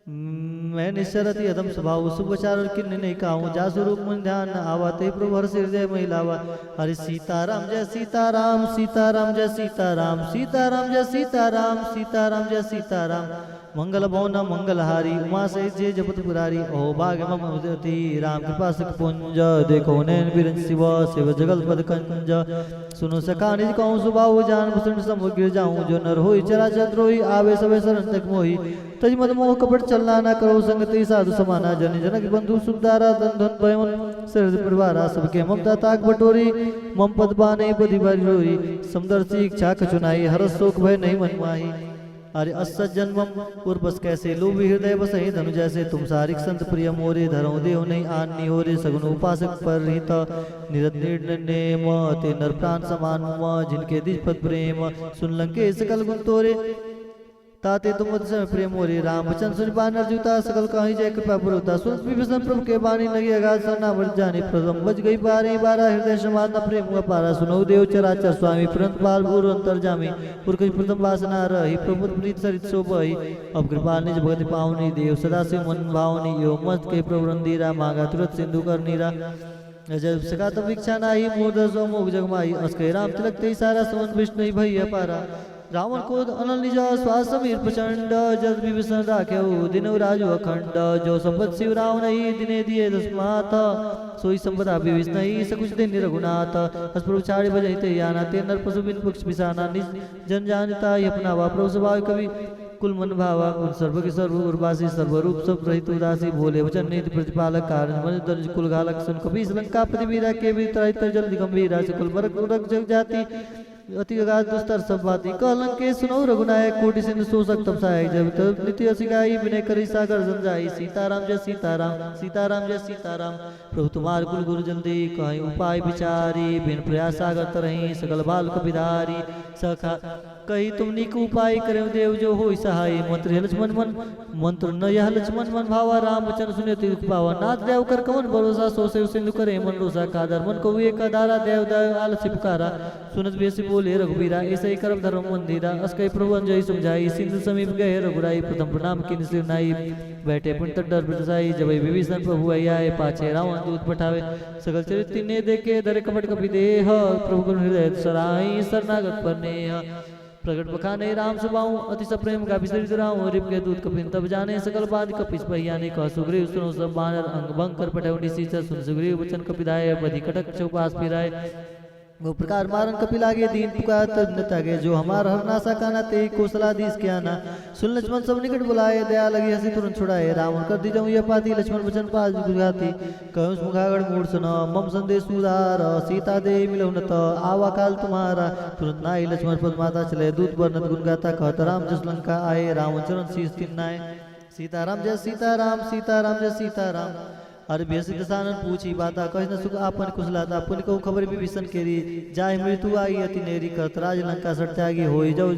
मैं निश्चर अति अदम स्वभाव सुभचार और किन्ने नहीं कहूँ जा स्वरूप मन ध्यान आवा ते प्रभु हर हृदय महिलावा हरे सीताराम जय सीताराम सीताराम जय सीताराम सीताराम जय सीताराम सीताराम जय सीताराम मंगल भवन मंगलहारी उमा से जय जपत पुरारी ओ भाग्य ममति राम कृपा सुख पुंज देखो नैन बिरंज शिव शिव जगल पद कंज सुनो सका निज कहूँ सुबाहु जान भूषण सम गिर जाऊं जो नर होई चराचर द्रोही आवे सवे शरण तक मोही तज मद मोह कपट चलना न करो संगति साधु समाना जन जनक बंधु सुखदारा धन धन भयमन सरद परिवारा सबके ममता ताक बटोरी मम पद बाने बधि बरोरी समदर्शी इच्छा कचुनाई हरस शोक भय नहीं मन माही अरे असत जन्मम उर्वस कैसे लोभी हृदय बसहि धनु जैसे तुम सारिक संत प्रिय मोरे धरो देव नहीं आन्नी हो रे सगुन उपासक पर हित निरत निर्णय ते नर प्राण समान जिनके दिज पद प्रेम सुन लंके सकल गुण तोरे ताते तुम समय प्रेम मोरे राम वचन सुन बानर जूता सकल कहीं जय कृपा पुरता सुन विभीषण प्रभु के बानी लगी अगाध सरना बढ़ जाने प्रथम बज गई बारे बारह हृदय समान न प्रेम हुआ पारा सुनो देव चराचर स्वामी पुरंत पाल गुरु अंतर जामी पुरख प्रथम वासना रही प्रभु प्रीत सरित शोभई अब कृपा निज भगति पावनी देव सदा से मन भावनी यो मस्त के प्रभु रंदीरा मांगा तुरंत सिंधु कर नीरा जब सका तब इच्छा नाही मोर सो मोग जगमाई अस्के राम तिलक ते सारा समन विष्णु भई पारा रावण को अनल निज श्वास समीर प्रचंड जस विभीषण राखे दिन राजु अखंड जो संपत शिव राव नहीं दिने दिए दस्मात सोई संपदा विभीष नहीं सकुच दिन रघुनाथ अस्प्रभु छाड़े बजते याना ते नर पशु बिन पक्ष बिसाना निज जन जानता अपना वा प्रभु स्वभाव कवि कुल मन भावा कुल सर्व के सर्व उर्वासी सर्वरूप सब रहित उदासी भोले वचन नीति प्रतिपालक कारण मन दर्ज कुल गालक सुन कपि लंका पतिवीरा के भी त्रैतर जल गंभीरा कुल मरक उरक जग जाति अति अगाध दुस्तर सब बाती कहलं के सुनो रघुनायक कोटि सिंधु शोषक तब सहायक जब तब नित्य सिगाई विनय करी सागर समझाई सीताराम जय सीताराम सीताराम जय सीताराम प्रभु तुम्हार कुल गुरु जल्दी कहीं उपाय विचारी बिन प्रयास सागर तरही सकल बाल कपिधारी सखा कही तुम निक उपाय करे देव जो हो सहाय मंत्र लक्ष्मण मन मंत्र न यह लक्ष्मण मन भावा राम वचन सुने तीर्थ पावा नाथ देव कर कमन भरोसा सो से सिंधु करे मन रोसा कादर मन को एक धारा देव देव आलसी पुकारा सुनत बेसी बोले रघुबीरा ऐसे ही करम धर्म मंदिरा अस्कई प्रभु जय समझाई सिंधु समीप गए रघुराई प्रथम प्रणाम किन सिर नाई बैठे पुन तट डर बरसाई जब विभीषण प्रभु आए पाछे रावण दूत पठावे सकल चरित्र ने देखे दरे कपट कपि देह प्रभु गुण हृदय सराई शरणागत पर नेह प्रगट बखाने राम सुबाऊ अति सप्रेम का विसरित राम रिप के दूत कपिन तब जाने सकल बात कपिस पहियाने कह सुग्रीव सुनो सब बानर अंग भंग कर पटौनी सीचा सुन सुग्रीव वचन कपिदाय बधि कटक चौपास फिराए वो प्रकार मारन कपिल आगे दीन पुकार तब नतागे जो हमार हर नासा काना ते कौशलाधीश के आना सुन लक्ष्मण सब निकट बुलाए दया लगी हंसी तुरंत छुड़ाए रावण कर दी जाऊं यह पाती लक्ष्मण वचन पास गुगाती कहूं मुखागढ़ मूड सुनो मम संदेश उदार सीता दे मिलो न तो आवा काल तुम्हारा तुरंत नाई लक्ष्मण पद माता चले दूत वर्णत गुण गाता कहत राम जस लंका आए रावण चरण शीश तिन्नाए सीताराम जय सीताराम सीताराम जय सीताराम अरे बेसी दसानन पूछी बाता कह न सुख आपन कुशलाता पुन को खबर भी विसन केरी जाय मृत्यु आई अति नेरी करत राज लंका सत्यागी होई जाऊ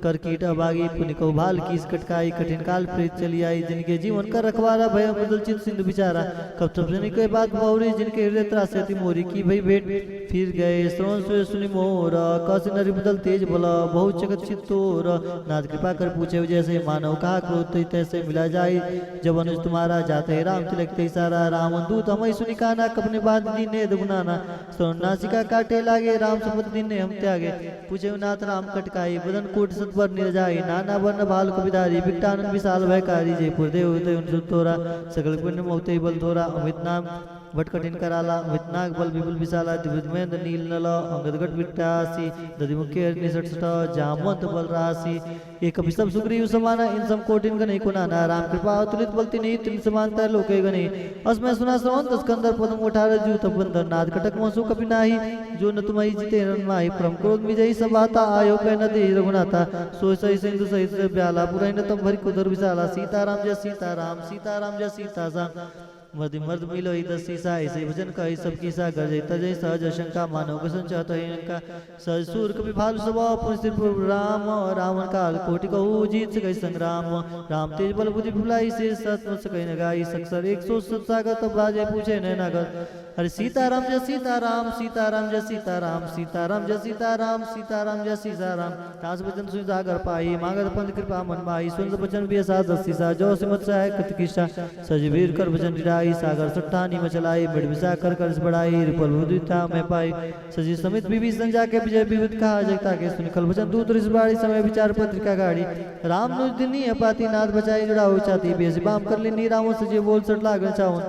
कर कीट अभागी पुन को भाल कीस कटकाई कठिन काल प्रीत चली आई जिनके जीवन का रखवारा भय बदल चित सिंधु बिचारा कब तब जन के बात बहुरी जिनके हृदय त्रासे अति मोरी की भई भेंट फिर गए श्रवण सुय सुनि मोर कस नरि बदल तेज बल बहुत जगत चित्तोर नाथ कृपा कर पूछे जैसे मानव कहा क्रोध तैसे मिला जाए जब अनुज तुम्हारा जाते राम तिलक ते सारा राम दूत हमें सुनि काना कपने बांध दीने दुगुनाना श्रवण नासिका काटे लागे राम सपत दीने हम त्यागे पूछे नाथ राम कटकाई बदन कोट सतवर निर्जाई नाना वर्ण बाल कुबिदारी विकटानंद विशाल भयकारी जयपुर देव तोरा सकल पुण्य मोते बल तोरा अमित नाम वट कठिन कराला वितनाग बल विपुल विशाला दिव्यमेंद्र नील नल अंगदगट विट्टासी दधिमुखे निसट सट जामवंत बल राशि एक अभिसम सुग्रीव समाना इन सम कोटिन गणे कुनाना राम कृपा अतुलित बलति नहीं तिन समानता लोके गणे अस्मै सुना श्रवण स्कंदर पदम उठार जूत बंदर नाद कटक मसु कपि नाही जो न तुम्हारी जिते रन माही परम क्रोध विजयी संभाता आयो पे न दे रघुनाथा सोय सही सिंधु सहित ब्याला पुरई न तम भरी कुदर विशाला सीताराम जय सीताराम सीताराम जय सीताराम मर्द मर्द मिलो ही दस सीसा ऐसे भजन का ही सब कीसा गरजे तजय सहज शंका मानव का संचात इनका सहज सूर कभी भालु स्वभाव पुरुष राम रावण काल कोटि कहू जीत सके संग्राम राम तेज बल बुद्धि भुलाई से सत सके न गाई सक्सर 100 सागर तब राजे पूछे नैनागर अरे सीताराम जय सीताराम सीताराम जय सीताराम सीताराम जय सीताराम सीताराम जय सीताराम तास वचन सुनि सागर पाई मागत पंथ कृपा मन माई सुन वचन भी साध सीसा जो सिमत सहाय कृत किशा सजवीर कर वचन डिराई सागर सट्टानी मचलाई मिड विसा कर कर बढ़ाई रिपल बुद्धिता में पाई सजी समित विभीषण जाके विजय विविध कहा जगता के सुनि कल वचन दूत रिसबाड़ी समय विचार पत्रिका गाड़ी राम नुज दिनी अपाती नाथ बचाई जुड़ाओ चाती बेसी बाम कर ली राम सजी बोल सट लागन चाउन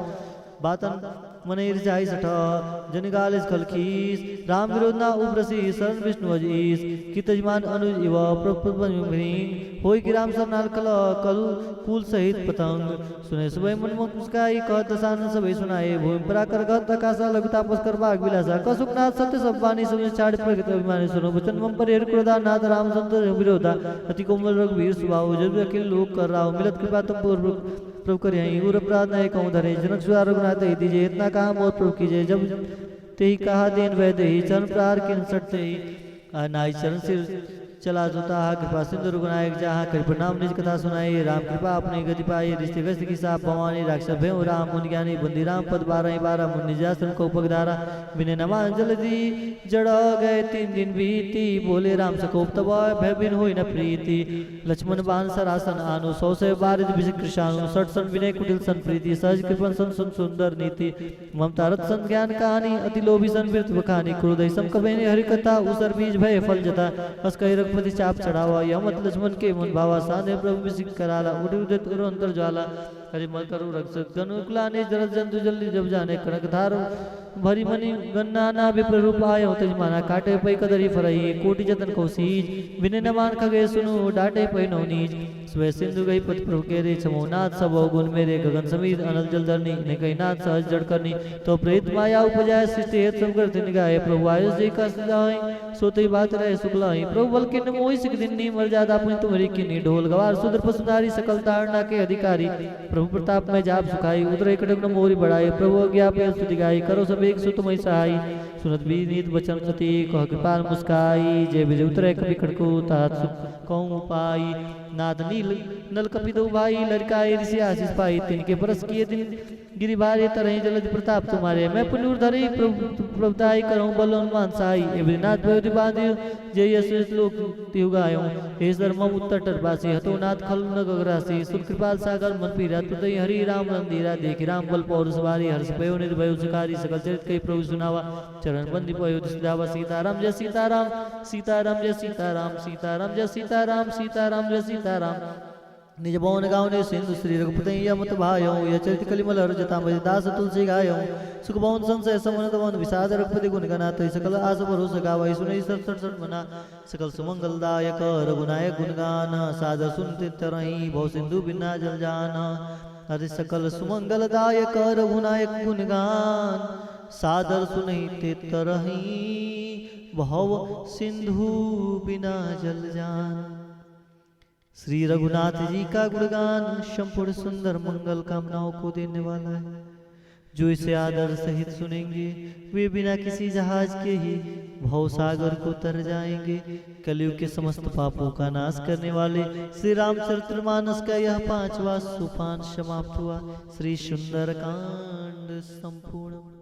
बातन मनेर जाई सठ जनिगालिस खलखीस राम विरोध ना उब्रसी शरण विष्णु अजीस कितजमान अनुज इव प्रपद्मभृंग होई कि राम सरनाल कल कल कुल सहित पतंग सुने सुबह मनमुख मुस्काई कह दसानन सबे सुनाए भूमि पराकर गत आकाशा लघु तापस कर भाग विलासा कसुकनाथ सत्य सब वाणी सुनि छाड़ प्रगत अभिमानी सुनो वचन मम पर हेर क्रोधा नाथ राम संत विरोधा अति कोमल रघुवीर सुभाव जब अखिल लोक कर राव मिलत कृपा तुम पूर्व प्रभु कर यहीं उर अपराध नहीं कहूँ धरे जनक सुधार रघुनाथ दे दीजिए इतना कहा मोर प्रभु कीजिए जब ते ही कहा देन वह दे ही चरण प्रहार किन सटते ही नाई चरण सिर चला जोता कृपा सिंधु रघुनायक जहाँ कर प्रणाम निज कथा सुनाई राम कृपा अपनी गति पाई रिश्ते व्यस्त की साप भवानी राक्षस भय राम मुनि ज्ञानी बंदी राम पद 12 मुनि जासन को पगधारा बिने नमान जल्दी जड़ गए 3 दिन बीती बोले राम सकोप तब भय बिन हुई न प्रीति लक्ष्मण बाण सरासन आनु 100 से बारिद विष कृषाणु 60 सन विनय कुटिल सन प्रीति सहज कृपन सन सुंदर नीति ममता रत सन ज्ञान कहानी अति लोभी सन वृत बखानी क्रोध सम कवे हरि कथा उसर बीज भय फल जता हस कही रघुपति चाप चढ़ावा यमत लक्ष्मण के मन भावा साने प्रभु विसिक कराला उड़ी उदित करो अंतर ज्वाला हरि मल करो रक्षक गनुकुलाने जरत जंतु जल्दी जब जाने कनक धार भरी मनी गन्ना ना विप्र रूप आयो तजमाना काटे पै कदरी फरई कोटि जतन को सीज विनय नमान खगे सुनु डाटे पै नवनीज स्वे सिंधु गई पति प्रभु के रे छमो नाथ सब गुण मेरे गगन समीर अनल जल धरनी ने कही नाथ सहज जड़ करनी तो प्रेत माया उपजाय सृष्टि हेत सब करते निगाहे प्रभु आयुष जी का सजाई सोते बात रहे सुखलाई प्रभु बल के मोहि सिख दिन्नी मर जादा अपनी तुम्हारी किन्नी ढोल गवार सुंदर पसुनारी सकल तारणा के अधिकारी प्रभु प्रताप में जाप सुखाई उदर एक मोरी बढ़ाई प्रभु अज्ञा पे स्तुति गाई करो सब एक सुत मई सहाई सुनत भी नीत वचन सती कह कृपाल मुस्काई जय विजय उतरे कपि खड़को तात सुख कहूँ पाई नाद नील नल कपि दो भाई लड़काई ऋषि आशीष पाई तिनके बरस किए दिन गिरि भारे तरह जलद प्रताप तुम्हारे मैं पुनूर धरी प्रभुताई करऊँ बल हनुमान साई एवनाथ भय बांधियो जय यश लोक तिहु गायो हे सर मम उत्तर टरबासी हतो नाथ खल न गगरासी सुर कृपाल सागर मन पीरा तुतई हरि राम रंधीरा देखि राम बल पौर सवारी हर्ष भयो निर्भय सुखारी सकल चरित कई प्रभु सुनावा चरण बंदी पयो दिसदावा सीताराम जय सीताराम सीताराम जय सीताराम सीताराम जय सीताराम सीताराम जय सीताराम निज भवन गाँव सिंधु श्री रघुपति यमत भायो यह चरित कलिमल जता मज दास तुलसी गायो सुख भवन संशय समन तवन विषाद रघुपति गुण गना तय सकल आस भरोस गावै सुनै सट मना सकल सुमंगलदायक रघुनायक गुणगान सादर सुनते तरही भव सिंधु बिना जल जान अरे सकल सुमंगलदायक रघुनायक गुणगान सादर सुनते तरही भव सिंधु बिना जल जान। श्री रघुनाथ जी का गुणगान संपूर्ण सुंदर मंगल कामनाओं को देने वाला है। जो इसे आदर सहित सुनेंगे वे बिना किसी जहाज के ही भवसागर को तर जाएंगे। कलयुग के समस्त पापों का नाश करने वाले श्री रामचरितमानस का यह 5वां सोपान समाप्त हुआ। श्री सुंदरकांड संपूर्ण।